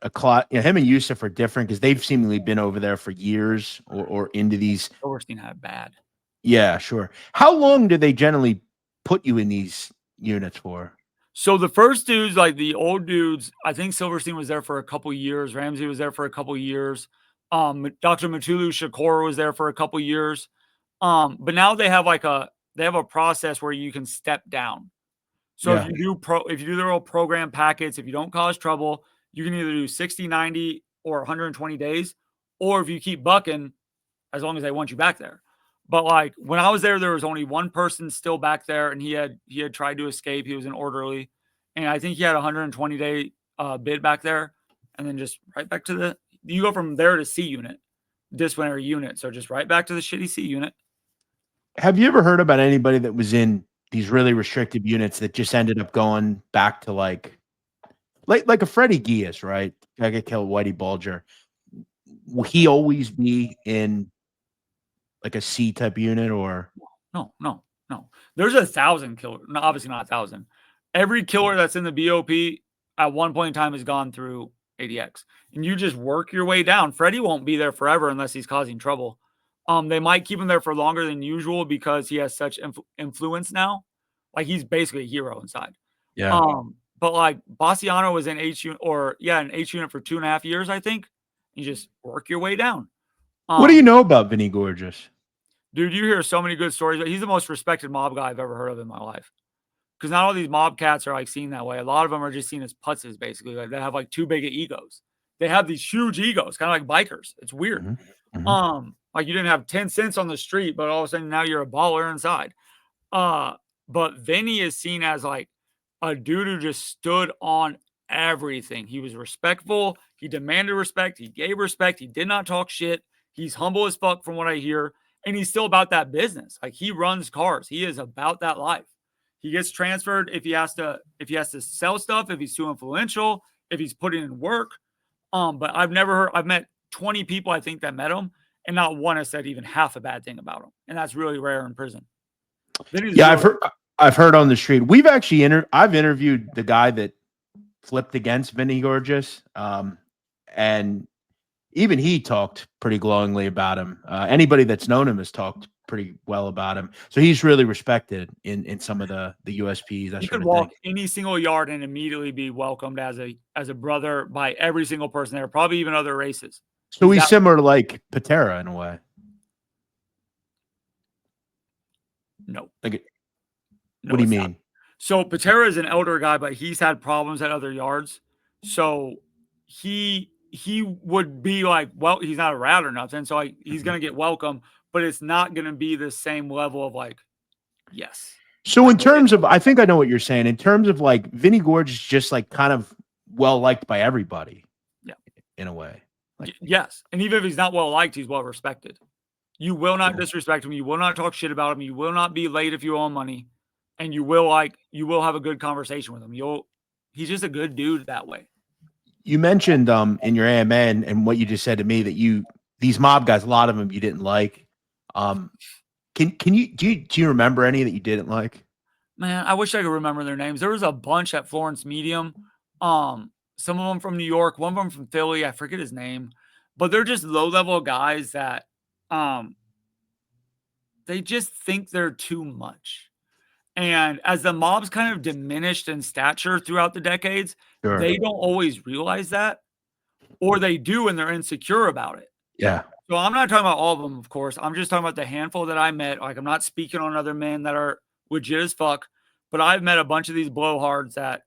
him and Youssef are different because they've seemingly been over there for years or into these. Silverstein had bad. Yeah, sure. How long do they generally put you in these units for? So the first dudes, like the old dudes, I think Silverstein was there for a couple years. Ramsey was there for a couple years. Dr. Matulu Shakur was there for a couple years. But now they have a process where you can step down. So if you do their old program packets, if you don't cause trouble, you can either do 60, 90, or 120 days, or if you keep bucking, as long as they want you back there. But like when I was there was only one person still back there, and he had tried to escape. He was an orderly, and I think he had a 120-day bid back there, and then just right back to you go from there to C unit, disciplinary unit. So just right back to the shitty C unit. Have you ever heard about anybody that was in these really restrictive units that just ended up going back to like a Freddie Gias, right? I get killed, Whitey Bulger. Will he always be in like a C type unit or? No. There's 1,000 killers. No, obviously not 1,000. Every killer that's in the BOP at one point in time has gone through ADX, and you just work your way down. Freddie won't be there forever unless he's causing trouble. They might keep him there for longer than usual because he has such influence now. Like he's basically a hero inside. Yeah. But like Basciano was in H unit, an H unit for 2.5 years, I think. You just work your way down. What do you know about Vinny Gorgeous? Dude, you hear so many good stories. He's the most respected mob guy I've ever heard of in my life. Because not all these mob cats are like seen that way. A lot of them are just seen as putzes, basically. Like they have like too big of egos. They have these huge egos, kind of like bikers. It's weird. Like you didn't have 10 cents on the street, but all of a sudden now you're a baller inside. But Vinny is seen as like a dude who just stood on everything. He was respectful. He demanded respect. He gave respect. He did not talk shit. He's humble as fuck from what I hear. And he's still about that business. Like he runs cars. He is about that life. He gets transferred if he has to sell stuff, if he's too influential, if he's putting in work. But I've met 20 people, I think, that met him, and not one has said even half a bad thing about him. And that's really rare in prison. Yeah, I've heard on the street. We've actually I've interviewed the guy that flipped against Vinny Gorgeous. And even he talked pretty glowingly about him. Anybody that's known him has talked pretty well about him. So he's really respected in some of the USPs. That he sort could of walk thing. any single yard and immediately be welcomed as a brother by every single person there, probably even other races. So he's similar to like Pitera in a way. No. Like, what do you mean? Not. So Pitera is an elder guy, but he's had problems at other yards. So he would be like, well, he's not a rat or nothing. So like he's gonna get welcome, but it's not gonna be the same level of like, yes. So in terms of, I think I know what you're saying. In terms of like Vinny Gorgeous, just like kind of well liked by everybody. Yeah, in a way. Like, yes, and even if he's not well liked, he's well respected. You will not disrespect him. You will not talk shit about him. You will not be late if you owe him money, and you will have a good conversation with him. He's just a good dude that way. You mentioned in your AMN and what you just said to me that these mob guys, a lot of them you didn't like. Do you remember any that you didn't like? Man, I wish I could remember their names. There was a bunch at Florence Medium. Some of them from New York, one of them from Philly. I forget his name, but they're just low-level guys that they just think they're too much. And as the mob's kind of diminished in stature throughout the decades, they don't always realize that, or they do and they're insecure about it. Yeah. So I'm not talking about all of them, of course. I'm just talking about the handful that I met. Like, I'm not speaking on other men that are legit as fuck, but I've met a bunch of these blowhards that,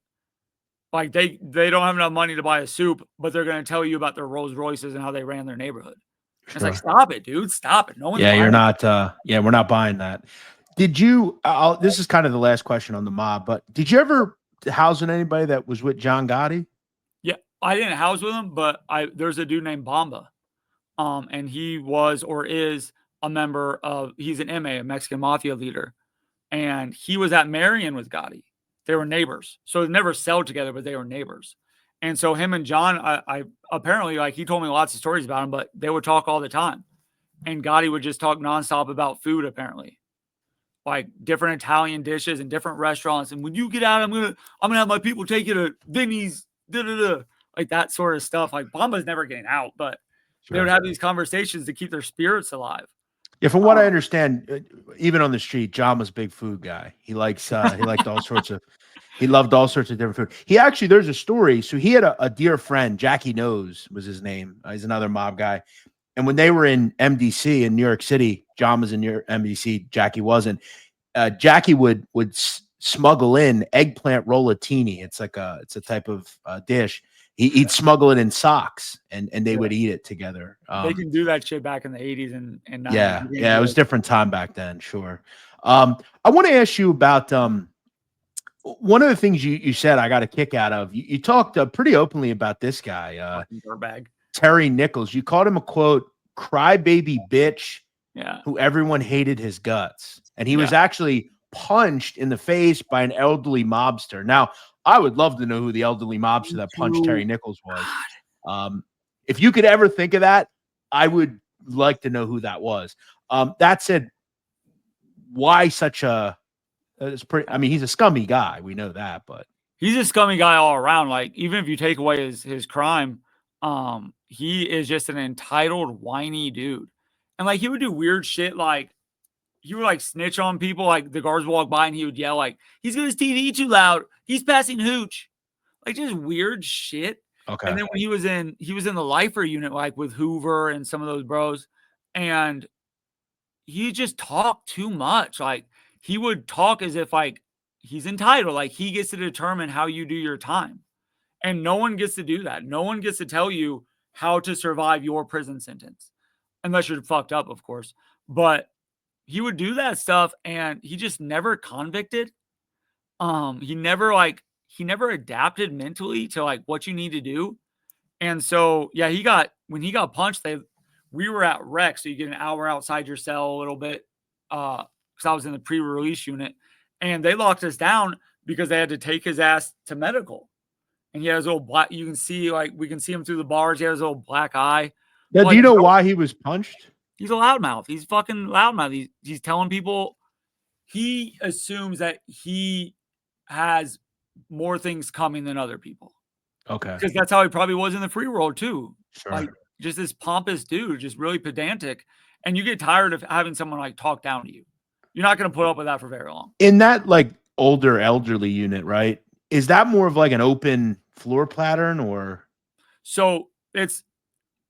like, they don't have enough money to buy a soup, but they're going to tell you about their Rolls Royces and how they ran their neighborhood. Sure. It's like, stop it, dude. Stop it. No one's you're not. We're not buying that. Did you? This is kind of the last question on the mob, but did you ever house with anybody that was with John Gotti? Yeah, I didn't house with him, but there's a dude named Bomba, and he was or is a member of. He's an MA, a Mexican Mafia leader, and he was at Marion with Gotti. They were neighbors, so they never celled together, but they were neighbors. And so him and John, I apparently, like, he told me lots of stories about him, but they would talk all the time, and Gotti would just talk nonstop about food, apparently. Like different Italian dishes and different restaurants. And when you get out, I'm gonna have my people take you to Vinny's, like that sort of stuff. Like Bomba's never getting out, but they would have these conversations to keep their spirits alive. Yeah, from what I understand, even on the street, John was a big food guy. He liked all sorts of. He loved all sorts of different food. He actually, there's a story. So he had a dear friend, Jackie Knows was his name. He's another mob guy. And when they were in MDC in New York City, John was in MDC, Jackie wasn't. Jackie would smuggle in eggplant rollatini. It's a type of dish. He'd smuggle it in socks, and they would eat it together. They can do that shit back in the 80s and 90s. Yeah, it was a different time back then. Sure. I want to ask you about one of the things you said I got a kick out of. You talked pretty openly about this guy, Terry Nichols. You called him a quote crybaby bitch, who everyone hated his guts, and he was actually punched in the face by an elderly mobster. Now, I would love to know who the elderly mobster that punched Terry Nichols was. If you could ever think of that, I would like to know who that was. That said, why such a? It's pretty. I mean, he's a scummy guy. We know that, but he's a scummy guy all around. Like, even if you take away his crime, he is just an entitled, whiny dude. And like, he would do weird shit. Like, he would like snitch on people. Like, the guards would walk by and he would yell like, "He's got his TV too loud. He's passing hooch." Like, just weird shit. Okay. And then when he was in the lifer unit, like with Hoover and some of those bros, and he just talked too much. Like, he would talk as if like he's entitled, like he gets to determine how you do your time. And no one gets to do that. No one gets to tell you how to survive your prison sentence. Unless you're fucked up, of course. But he would do that stuff and he just never convicted. He never adapted mentally to like what you need to do. And so, yeah, when he got punched, we were at rec, so you get an hour outside your cell a little bit. Because I was in the pre-release unit, and they locked us down because they had to take his ass to medical. And he has a little black. You can see, like, we can see him through the bars. He has a little black eye. Now, do you know why he was punched? He's a loudmouth. He's fucking loudmouth. He's telling people. He assumes that he has more things coming than other people. Okay. Because that's how he probably was in the free world too. Sure. Like, just this pompous dude, just really pedantic. And you get tired of having someone like talk down to you. You're not going to put up with that for very long. In that like older elderly unit, right? Is that more of like an open floor pattern or? So it's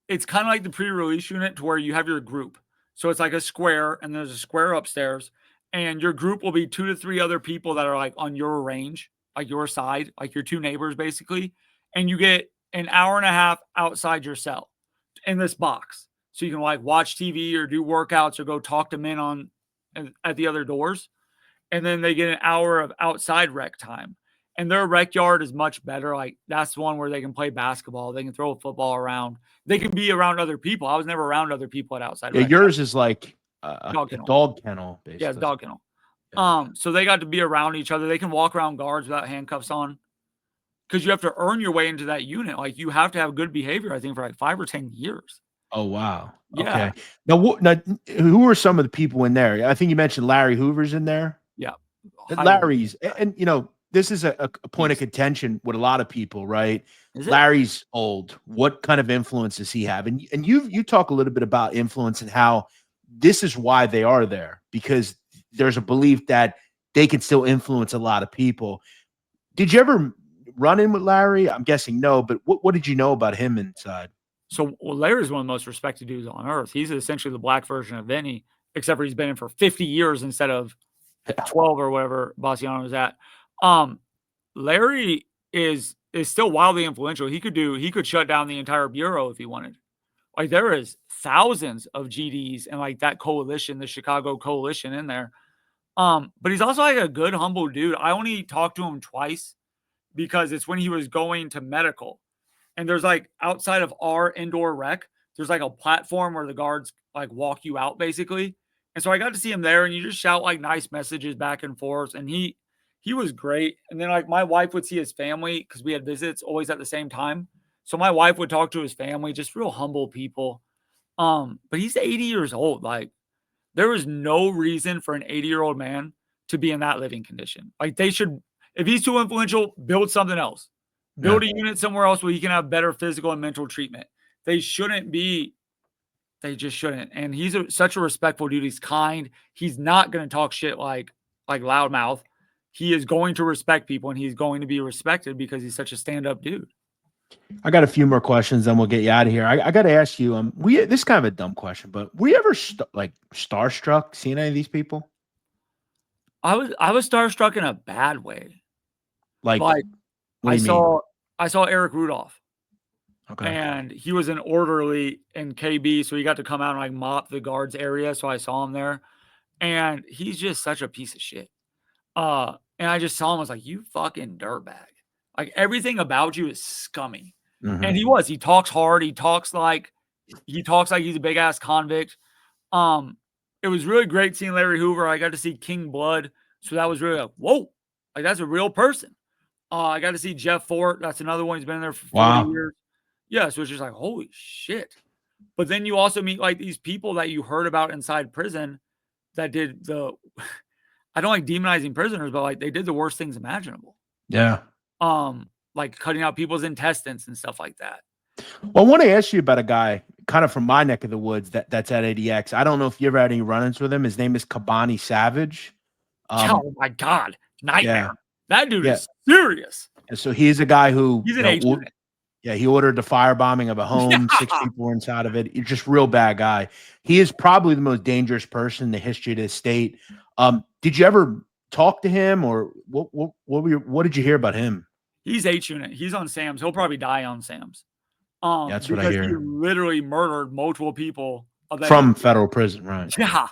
kind of like the pre-release unit to where you have your group. So it's like a square and there's a square upstairs and your group will be 2 to 3 other people that are like on your range, like your side, like your 2 neighbors basically. And you get an hour and a half outside your cell in this box. So you can like watch TV or do workouts or go talk to men at the other doors. And then they get an hour of outside rec time. And their rec yard is much better. Like, that's the one where they can play basketball. They can throw a football around. They can be around other people. I was never around other people at outside rec. Yours is like a dog kennel, basically. Yeah, it's dog kennel. Yeah. So they got to be around each other. They can walk around guards without handcuffs on. Because you have to earn your way into that unit. Like, you have to have good behavior, I think, for like 5 or 10 years. Oh, wow. Yeah. Okay. Now, who are some of the people in there? I think you mentioned Larry Hoover's in there. Yeah. Larry's, and you know, this is a point of contention with a lot of people, right? Larry's old. What kind of influence does he have? And you talk a little bit about influence and how this is why they are there, because there's a belief that they can still influence a lot of people. Did you ever run in with Larry? I'm guessing no, but what did you know about him inside? So Larry's one of the most respected dudes on earth. He's essentially the black version of Vinny, except for he's been in for 50 years instead of 12 or whatever Basciano was at. Larry is still wildly influential. He could shut down the entire bureau if he wanted. Like, there is thousands of GDs and like that coalition, the Chicago coalition in there. But he's also like a good, humble dude. I only talked to him twice because it's when he was going to medical. And there's like outside of our indoor rec, there's like a platform where the guards like walk you out basically. And so I got to see him there and you just shout like nice messages back and forth. And he was great. And then like my wife would see his family because we had visits always at the same time. So my wife would talk to his family, just real humble people. But he's 80 years old. Like, there is no reason for an 80-year-old man to be in that living condition. Like, they should, if he's too influential, build something else. Build a unit somewhere else where he can have better physical and mental treatment. They just shouldn't. And he's such a respectful dude. He's kind. He's not going to talk shit like loudmouth. He is going to respect people and he's going to be respected because he's such a stand-up dude. I got a few more questions, then we'll get you out of here. I got to ask you, this is kind of a dumb question, but were you ever starstruck seeing any of these people? I was starstruck in a bad way. Like I saw Eric Rudolph. Okay. And he was an orderly in KB, so he got to come out and like mop the guards area. So I saw him there. And he's just such a piece of shit. And I just saw him, I was like, you fucking dirtbag. Like, everything about you is scummy. Mm-hmm. And he talks hard. He talks like he's a big ass convict. It was really great seeing Larry Hoover. I got to see King Blood. So that was really like, whoa, like that's a real person. I got to see Jeff Fort. That's another one. He's been there for 40 years. Yeah. So it's just like, holy shit. But then you also meet like these people that you heard about inside prison that did I don't like demonizing prisoners, but like they did the worst things imaginable. Yeah. Like cutting out people's intestines and stuff like that. Well, I want to ask you about a guy kind of from my neck of the woods that's at ADX. I don't know if you ever had any run-ins with him. His name is Kabani Savage. Oh my God. Nightmare. Yeah. That dude is serious. And so he's a guy who he's an agent. Yeah, he ordered the firebombing of a home, 6 people were inside of it. He's just real bad guy. He is probably the most dangerous person in the history of this state. Did you ever talk to him, or what did you hear about him? He's H unit. He's on Sam's. He'll probably die on Sam's. Yeah, that's what I because he hear. literally murdered multiple people From federal prison, right? Yeah.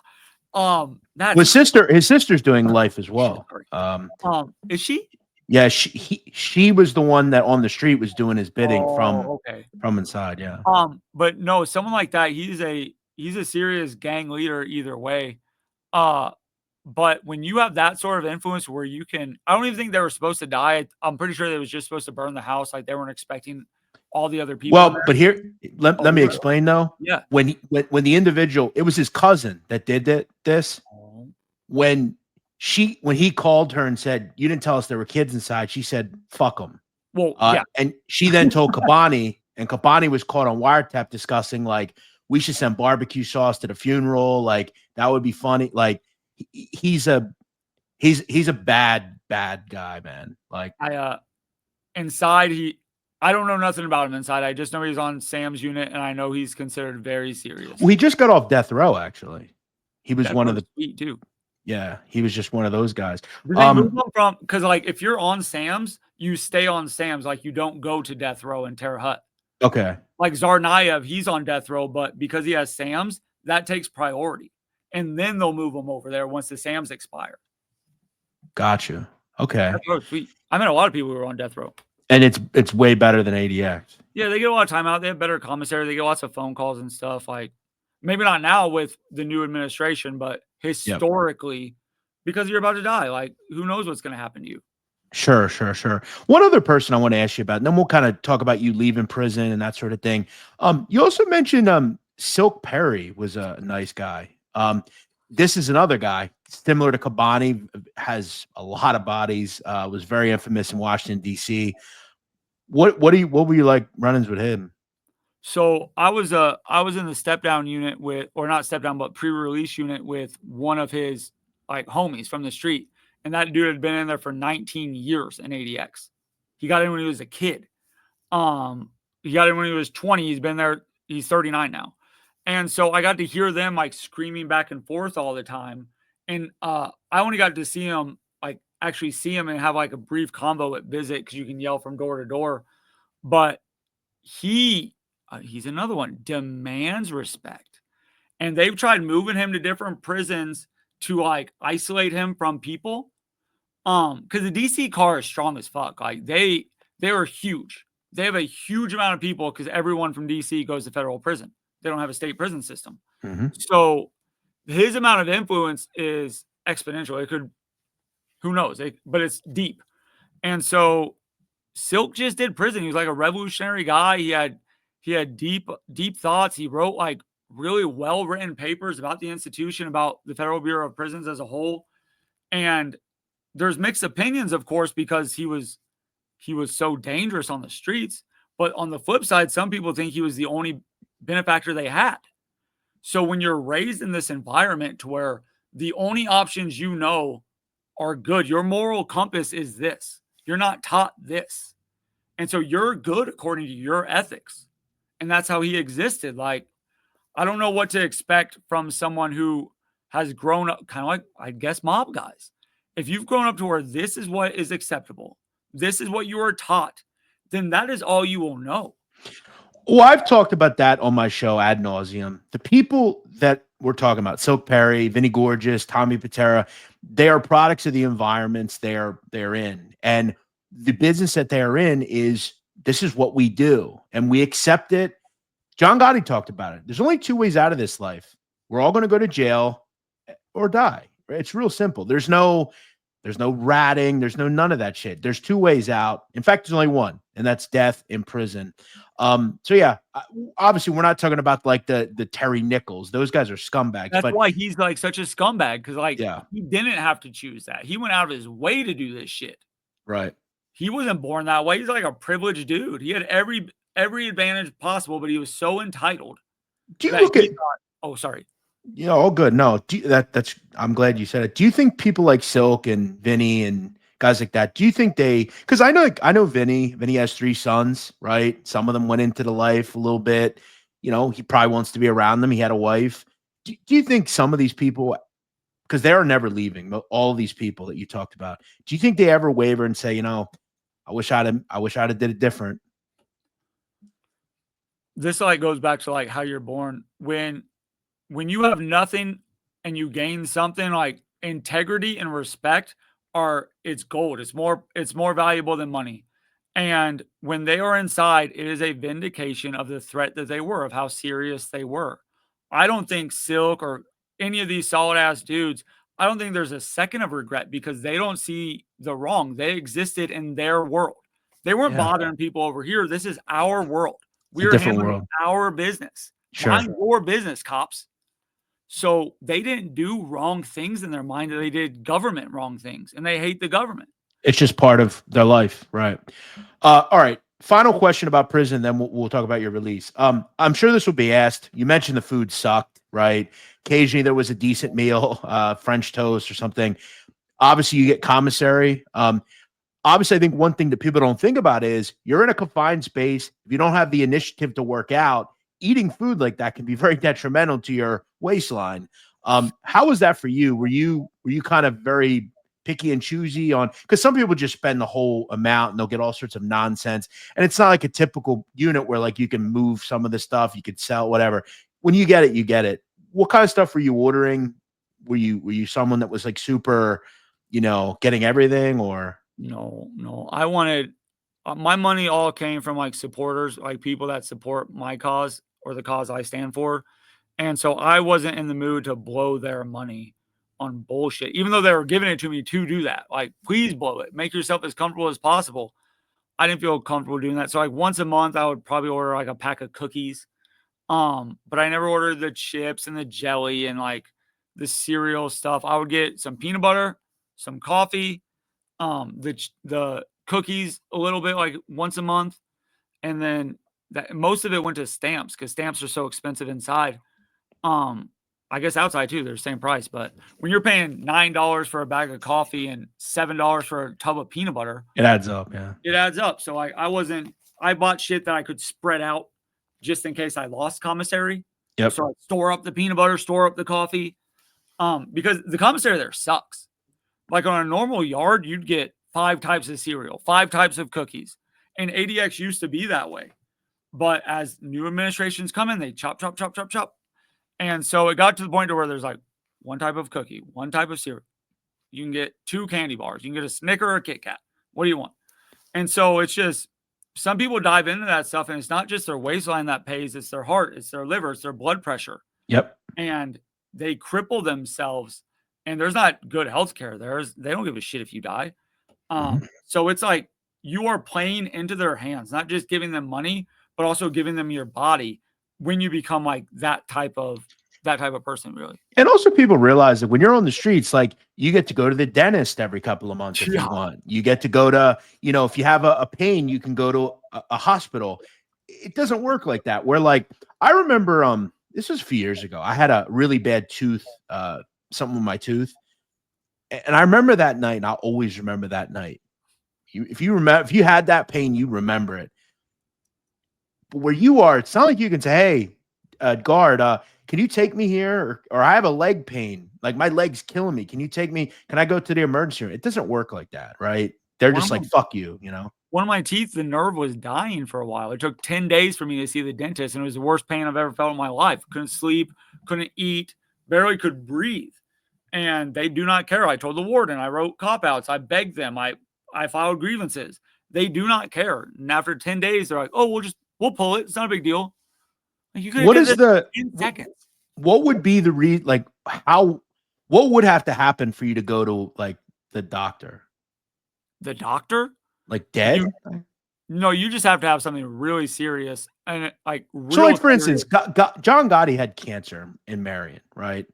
His sister's doing life as well. Is she? Yeah, she was the one that on the street was doing his bidding from inside. Yeah. But no, someone like that, he's a serious gang leader either way. But when you have that sort of influence where you can, I don't even think they were supposed to die. I'm pretty sure they was just supposed to burn the house. Like they weren't expecting all the other people. Well, but here, let me explain though. Yeah. When the individual, it was his cousin that did this. When he called her and said, "You didn't tell us there were kids inside," she said, "Fuck them." Well, yeah. And she then told Kabani, and Kabani was caught on wiretap discussing like we should send barbecue sauce to the funeral. Like that would be funny. Like he's a bad guy, man. Like inside I don't know nothing about him inside. I just know he's on Sam's unit, and I know he's considered very serious. Well, he just got off death row. Actually, he was one of the sweet too. Yeah, he was just one of those guys. Because like if you're on Sam's, you stay on Sam's. Like you don't go to death row in Terre Haute. Okay. Like Tsarnaev, he's on death row, but because he has Sam's, that takes priority, and then they'll move him over there once the Sam's expire. Gotcha. Okay. That's sweet. I met a lot of people who were on death row, and it's way better than ADX. Yeah, they get a lot of time out. They have better commissary. They get lots of phone calls and stuff. Like maybe not now with the new administration, but historically, because you're about to die, like who knows what's going to happen to you. Sure. One other person I want to ask you about, and then we'll kind of talk about you leaving prison and that sort of thing. You also mentioned Silk Perry was a nice guy. This is another guy similar to Kabani, has a lot of bodies, was very infamous in Washington, DC. What were you like run-ins with him? So I was in the step down unit or not step down, but pre-release unit with one of his like homies from the street. And that dude had been in there for 19 years in ADX. He got in when he was a kid. He got in when he was 20. He's been there. He's 39 now. And so I got to hear them like screaming back and forth all the time. And I only got to see him, like actually see him and have like a brief convo at visit because you can yell from door to door. But he's another one, demands respect. And they've tried moving him to different prisons to like isolate him from people. Because the DC car is strong as fuck. Like they are huge. They have a huge amount of people because everyone from DC goes to federal prison. They don't have a state prison system. Mm-hmm. So his amount of influence is exponential. It could, who knows? But it's deep. And so Silk just did prison. He was like a revolutionary guy. He had deep thoughts. He wrote like really well-written papers about the institution, about the Federal Bureau of Prisons as a whole. And there's mixed opinions, of course, because he was so dangerous on the streets. But on the flip side, some people think he was the only benefactor they had. So when you're raised in this environment to where the only options you know are good, your moral compass is this. You're not taught this. And so you're good according to your ethics. And that's how he existed. Like, I don't know what to expect from someone who has grown up kind of like, I guess, mob guys. If you've grown up to where this is what is acceptable, this is what you are taught, then that is all you will know. Well, I've talked about that on my show ad nauseum. The people that we're talking about, Silk Perry, Vinny Gorgeous, Tommy Pitera, they are products of the environments they're in. And the business that they're in is, this is what we do. And we accept it. John Gotti talked about it. There's only two ways out of this life. We're all going to go to jail or die. Right? It's real simple. There's no ratting. There's none of that shit. There's two ways out. In fact, there's only one, and that's death in prison. So yeah, obviously we're not talking about like the Terry Nichols. Those guys are scumbags. That's why he's like such a scumbag. Cause like, yeah, he didn't have to choose that. He went out of his way to do this shit. Right. He wasn't born that way. He's like a privileged dude. He had every advantage possible, but he was so entitled. Do you look at? Oh, sorry. Yeah, all good. No, that's. I'm glad you said it. Do you think people like Silk and Vinny and guys like that. Do you think because I know Vinny has 3 sons, right? Some of them went into the life a little bit. You know, he probably wants to be around them. He had a wife. Do you think some of these people, because they are never leaving, all these people that you talked about, do you think they ever waver and say, I wish I'd have did it different? This like goes back to like how you're born. When you have nothing and you gain something, like integrity and respect it's gold. It's more valuable than money. And when they are inside, it is a vindication of the threat that they were, of how serious they were. I don't think Silk or any of these solid ass dudes, I don't think there's a second of regret, because they don't see the wrong. They existed in their world. They weren't bothering people over here. This is our world. We're handling our business. Sure. Mind your business, cops. So they didn't do wrong things in their mind. They did government wrong things, and they hate the government. It's just part of their life, right? All right. Final question about prison, then we'll talk about your release. I'm sure this will be asked. You mentioned the food sucked, right? Occasionally there was a decent meal, French toast or something. Obviously, you get commissary. Obviously, I think one thing that people don't think about is you're in a confined space. If you don't have the initiative to work out, eating food like that can be very detrimental to your waistline. How was that for you? Were you kind of very picky and choosy on, because some people just spend the whole amount and they'll get all sorts of nonsense, and it's not like a typical unit where like you can move some of the stuff, you could sell whatever. When you get it, you get it. What kind of stuff were you ordering? Were you someone that was like super, getting everything? Or no, I wanted my money all came from like supporters, like people that support my cause or the cause I stand for. And so I wasn't in the mood to blow their money on bullshit, even though they were giving it to me to do that. Like, please blow it. Make yourself as comfortable as possible. I didn't feel comfortable doing that. So like once a month, I would probably order like a pack of cookies. But I never ordered the chips and the jelly and like the cereal stuff. I would get some peanut butter, some coffee, the cookies a little bit, like once a month. And then that most of it went to stamps, because stamps are so expensive inside. I guess outside too, they're the same price. But when you're paying $9 for a bag of coffee and $7 for a tub of peanut butter, it adds up. Yeah, it adds up. So I bought shit that I could spread out just in case I lost commissary. Yep. So I store up the peanut butter, store up the coffee. Because the commissary there sucks. Like on a normal yard, you'd get 5 types of cereal, 5 types of cookies. And ADX used to be that way. But as new administrations come in, they chop. And so it got to the point where there's like 1 type of cookie, 1 type of cereal. You can get 2 candy bars. You can get a Snicker or a Kit Kat. What do you want? And so it's just, some people dive into that stuff, and it's not just their waistline that pays. It's their heart. It's their liver. It's their blood pressure. Yep. And they cripple themselves, and there's not good health care. They don't give a shit if you die. So it's like you are playing into their hands, not just giving them money, but also giving them your body when you become like that type of person, really. And also people realize that when you're on the streets, like you get to go to the dentist every couple of months if you want. You get to go to, if you have a pain, you can go to a hospital. It doesn't work like that. Where like, I remember, this was a few years ago. I had a really bad tooth, something with my tooth. And I remember that night, and I'll always remember that night. If you had that pain, you remember it. But where you are, it's not like you can say, hey, guard, can you take me here? Or I have a leg pain. Like my leg's killing me. Can you take me? Can I go to the emergency room? It doesn't work like that, right? They're just like, fuck you, One of my teeth, the nerve was dying for a while. It took 10 days for me to see the dentist, and it was the worst pain I've ever felt in my life. Couldn't sleep, couldn't eat, barely could breathe. And they do not care. I told the warden, I wrote cop-outs, I begged them, I filed grievances. They do not care. And after 10 days, they're like, oh, we'll pull it. It's not a big deal. Like, you could what is the 10 seconds. What would be the what would have to happen for you to go to like the doctor? The doctor? Like dead? No, you just have to have something really serious. And like, so like for instance, John Gotti had cancer in Marion, right?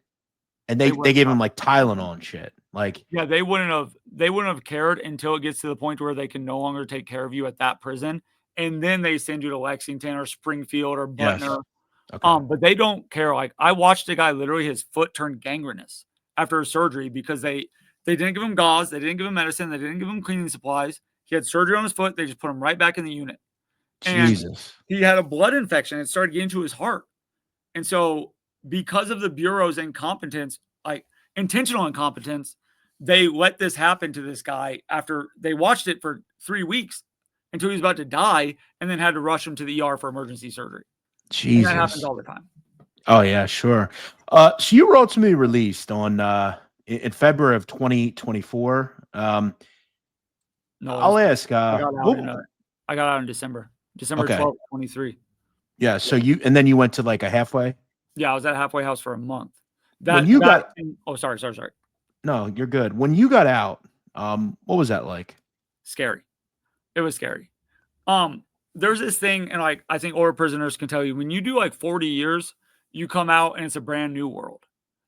And they gave him like Tylenol and shit. Like, yeah, they wouldn't have cared until it gets to the point where they can no longer take care of you at that prison. And then they send you to Lexington or Springfield or Butner. Yes. Okay. But they don't care. Like, I watched a guy, literally his foot turned gangrenous after a surgery because they They didn't give him gauze. They didn't give him medicine. They didn't give him cleaning supplies. He had surgery on his foot. They just put him right back in the unit. And Jesus. he had a blood infection. It started getting to his heart. And so because of the Bureau's incompetence, like intentional incompetence, they let this happen to this guy after they watched it for 3 weeks until he was about to die and then had to rush him to the ER for emergency surgery. Jesus. And that happens all the time. Oh yeah, sure. So you were ultimately released on in February of 2024. No, I'll ask. I got out in December Okay. 12th, 23. Yeah. So and then you went to like a halfway. Yeah, I was at a halfway house for a month. Sorry. No, you're good. When you got out, what was that like? Scary. It was scary. There's this thing, and like I think older prisoners can tell you, when you do like 40 years, you come out and it's a brand new world.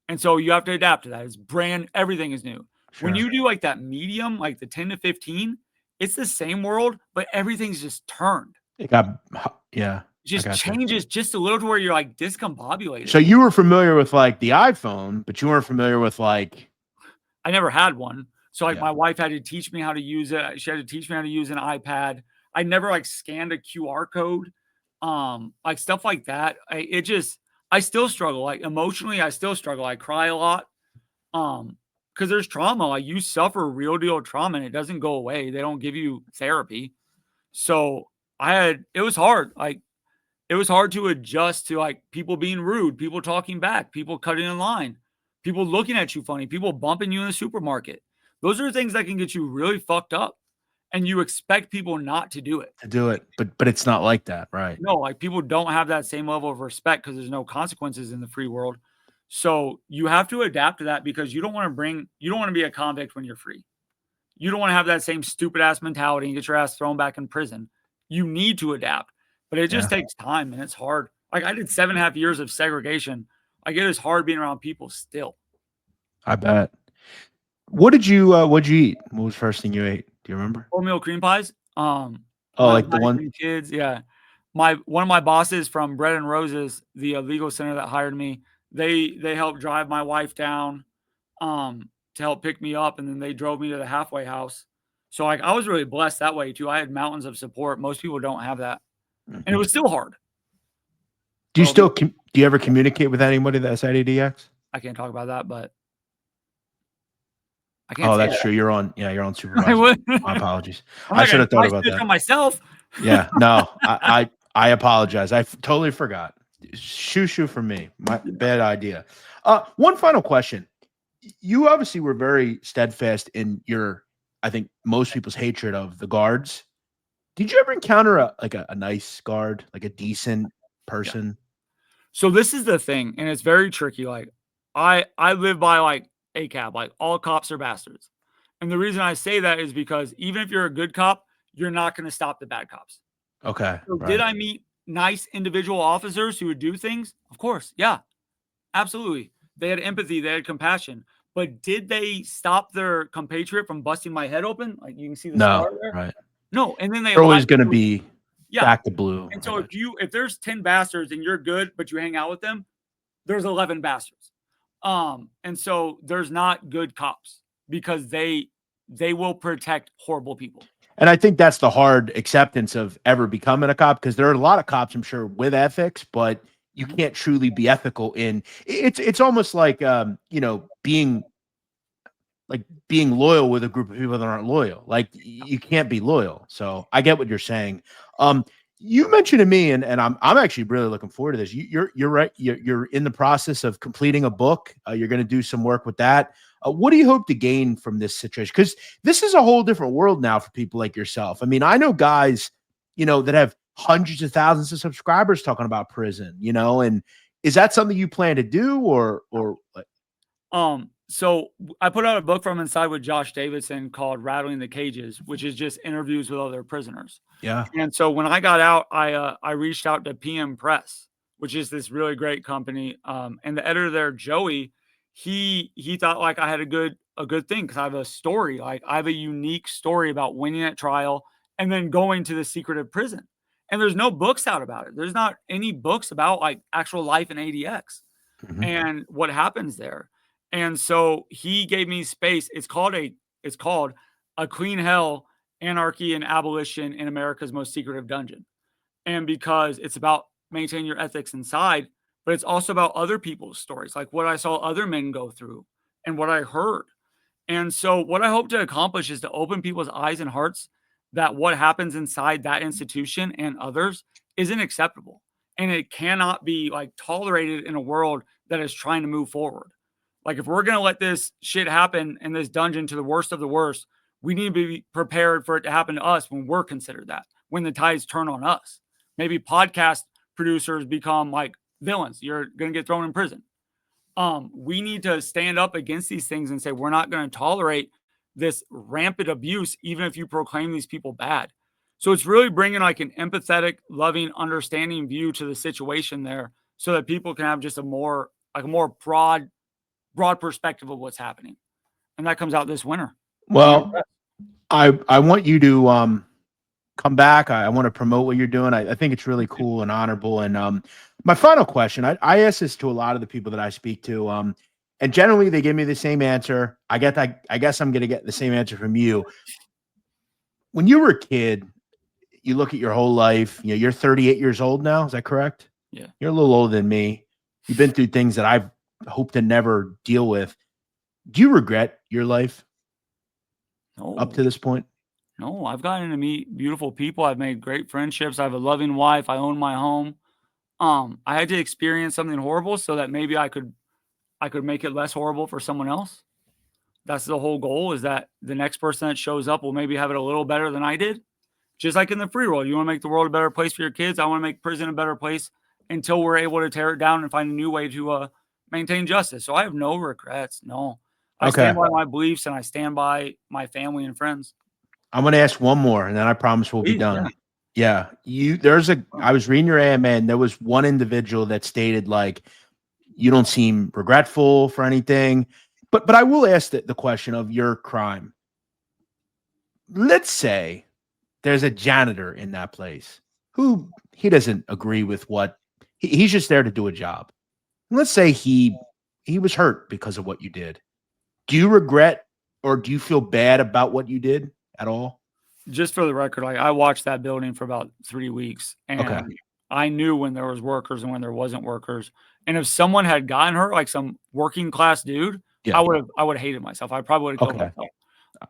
And so you have to adapt to that. Everything is new. Sure. When you do like that medium, like the 10 to 15, it's the same world, but everything's just turned. It got, yeah. It just changes just a little to where you're like discombobulated. So you were familiar with like the iPhone, but you weren't familiar with like. I never had one. So like my wife had to teach me how to use it. She had to teach me how to use an iPad. I never like scanned a QR code. Like stuff like that. I still struggle. Like emotionally, I still struggle. I cry a lot. Because there's trauma. Like you suffer real deal trauma and it doesn't go away. They don't give you therapy. So it was hard. Like it was hard to adjust to like people being rude, people talking back, people cutting in line, people looking at you funny, people bumping you in the supermarket. Those are things that can get you really fucked up. And you expect people not to do it. But it's not like that, right? No, like people don't have that same level of respect because there's no consequences in the free world. So you have to adapt to that because you don't want to be a convict when you're free. You don't want to have that same stupid ass mentality and get your ass thrown back in prison. You need to adapt, but it just takes time and it's hard. Like I did 7.5 years of segregation. Like it is hard being around people still. I bet. What'd you eat? What was the first thing you ate? Do you remember? Oatmeal cream pies. Like the one kids. Yeah. One of my bosses from Bread and Roses, the legal center that hired me, they helped drive my wife down to help pick me up. And then they drove me to the halfway house. So like I was really blessed that way too. I had mountains of support. Most people don't have that. And it was still hard. Do you ever communicate with anybody that's at ADX? I can't talk about that, but I can't. Oh, that's true. You're on supervisor. My apologies. I should have thought about that. Myself. Yeah, no, I apologize. I totally forgot. Shoo for me. My bad idea. One final question. You obviously were very steadfast in your, I think most people's hatred of the guards. Did you ever encounter a nice guard, like a decent person? Yeah. So this is the thing, and it's very tricky. Like I live by like ACAB, like all cops are bastards. And the reason I say that is because even if you're a good cop, you're not going to stop the bad cops. Okay. So did I meet nice individual officers who would do things? Of course. Yeah, absolutely. They had empathy. They had compassion. But did they stop their compatriot from busting my head open? Like you can see the scar there. Right. No. And then they're always going to be back to blue. And so if there's 10 bastards and you're good, but you hang out with them, there's 11 bastards. And so there's not good cops because they will protect horrible people. And I think that's the hard acceptance of ever becoming a cop, because there are a lot of cops, I'm sure, with ethics, but you can't truly be ethical in it's almost like being loyal with a group of people that aren't loyal. Like you can't be loyal. So I get what you're saying. You mentioned to me, and I'm actually really looking forward to this. You're right. You're in the process of completing a book. You're going to do some work with that. What do you hope to gain from this situation? Because this is a whole different world now for people like yourself. I mean, I know guys, that have hundreds of thousands of subscribers talking about prison. And is that something you plan to do, or what? So I put out a book from inside with Josh Davidson called Rattling the Cages, which is just interviews with other prisoners. Yeah. And so when I got out, I reached out to PM Press, which is this really great company. And the editor there, Joey, he thought like I had a good thing because I have a story. Like I have a unique story about winning at trial and then going to the secretive prison. And there's no books out about it. There's not any books about like actual life in ADX and what happens there. And so he gave me space. It's called a clean hell, anarchy and abolition in America's most secretive dungeon. And because it's about maintaining your ethics inside, but it's also about other people's stories, like what I saw other men go through and what I heard. And so what I hope to accomplish is to open people's eyes and hearts that what happens inside that institution and others isn't acceptable. And it cannot be like tolerated in a world that is trying to move forward. Like if we're going to let this shit happen in this dungeon to the worst of the worst, we need to be prepared for it to happen to us when we're considered that, when the tides turn on us. Maybe podcast producers become like villains. You're going to get thrown in prison. We need to stand up against these things and say, we're not going to tolerate this rampant abuse, even if you proclaim these people bad. So it's really bringing like an empathetic, loving, understanding view to the situation there so that people can have just a more broad perspective of what's happening. And that comes out this winter. Well, I want you to come back. I want to promote what you're doing. I think it's really cool and honorable. And my final question, I ask this to a lot of the people that I speak to, and generally they give me the same answer. I guess I'm going to get the same answer from you. When you were a kid, you look at your whole life, you know, you're 38 years old now. Is that correct? Yeah. You're a little older than me. You've been through things that I've hoped to never deal with. Do you regret your life up to this point? No, I've gotten to meet beautiful people. I've made great friendships. I have a loving wife. I own my home. I had to experience something horrible so that maybe I could make it less horrible for someone else. That's the whole goal, is that the next person that shows up will maybe have it a little better than I did. Just like in the free world, you want to make the world a better place for your kids. I want to make prison a better place until we're able to tear it down and find a new way to maintain justice. So I have no regrets. No, I stand by my beliefs and I stand by my family and friends. I'm going to ask one more and then I promise we'll be done. Yeah. I was reading your AMA and there was one individual that stated like, you don't seem regretful for anything, but I will ask the question of your crime. Let's say there's a janitor in that place who he doesn't agree with what he's just there to do a job. Let's say he was hurt because of what you did. Do you regret or do you feel bad about what you did at all? Just for the record, like I watched that building for about 3 weeks and I knew when there was workers and when there wasn't workers. And if someone had gotten hurt, like some working class dude, I would have hated myself. I probably would have killed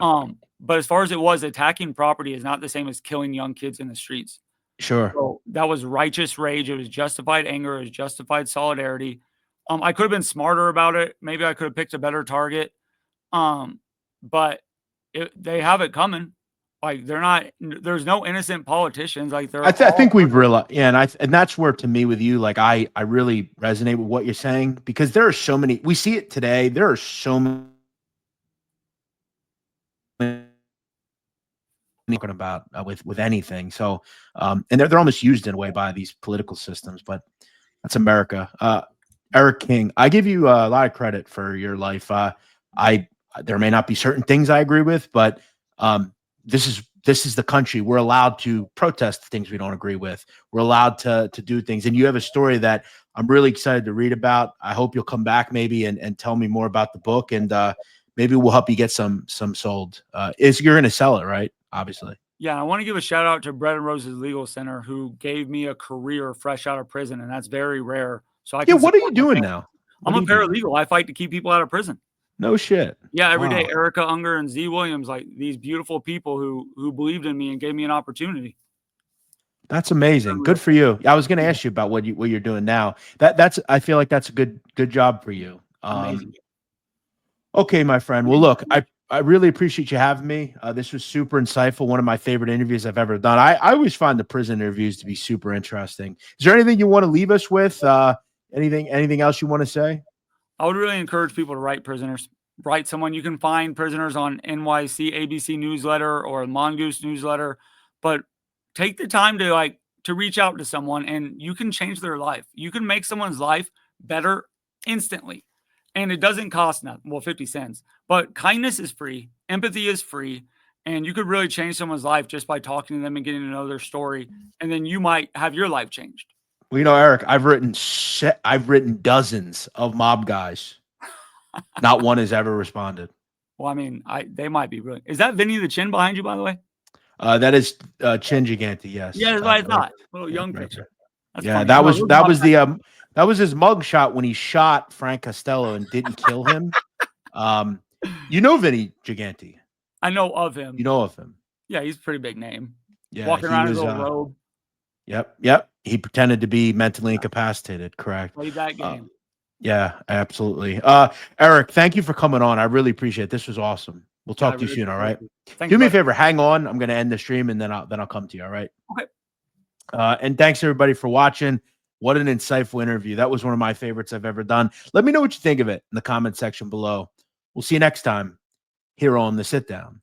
myself. But as far as it was, attacking property is not the same as killing young kids in the streets. Sure. So that was righteous rage. It was justified anger. It was justified solidarity. I could have been smarter about it. Maybe I could have picked a better target. But they have it coming. Like there's no innocent politicians. Like I think we've realized, and that's where to me with you, like I really resonate with what you're saying because there are so many. We see it today. There are so many talking about with anything. So, and they're almost used in a way by these political systems. But that's America. Eric King, I give you a lot of credit for your life. There may not be certain things I agree with, but this is the country. We're allowed to protest things we don't agree with. We're allowed to do things. And you have a story that I'm really excited to read about. I hope you'll come back maybe and tell me more about the book, and maybe we'll help you get some sold. You're going to sell it, right? Obviously. Yeah, I want to give a shout out to Bread and Roses Legal Center, who gave me a career fresh out of prison, and that's very rare. So what are you doing now? I'm a paralegal. I fight to keep people out of prison. No shit. Yeah, every day. Erica Unger and Z Williams, like these beautiful people who believed in me and gave me an opportunity. That's amazing. Good for you. I was going to ask you about what you're doing now. I feel like that's a good job for you. Amazing. Okay, my friend. Well, look, I really appreciate you having me. This was super insightful. One of my favorite interviews I've ever done. I always find the prison interviews to be super interesting. Is there anything you want to leave us with? Anything else you want to say? I would really encourage people to write prisoners. Write someone. You can find prisoners on NYC ABC newsletter or Mongoose newsletter, but take the time to reach out to someone, and you can change their life. You can make someone's life better instantly. And it doesn't cost nothing. Well, 50 cents. But kindness is free. Empathy is free. And you could really change someone's life just by talking to them and getting to know their story. And then you might have your life changed. Well, Eric, I've written dozens of mob guys. Not one has ever responded. Well, I mean, they might be brilliant. Is that Vinny the Chin behind you, by the way? That is Chin Gigante, yes. Yeah, that's what I thought. Little young picture. That's funny. that was his mug shot when he shot Frank Costello and didn't kill him. You know Vinny Gigante. I know of him. You know of him. Yeah, he's a pretty big name. Yeah, walking around in his little robe. Yep. He pretended to be mentally incapacitated. Correct. Played that game. Yeah, absolutely. Eric, thank you for coming on. I really appreciate it. This was awesome. We'll talk to you soon. All right. Do me a favor. Hang on. I'm going to end the stream and then I'll come to you. All right. Okay. And thanks everybody for watching. What an insightful interview. That was one of my favorites I've ever done. Let me know what you think of it in the comment section below. We'll see you next time here on The Sit Down.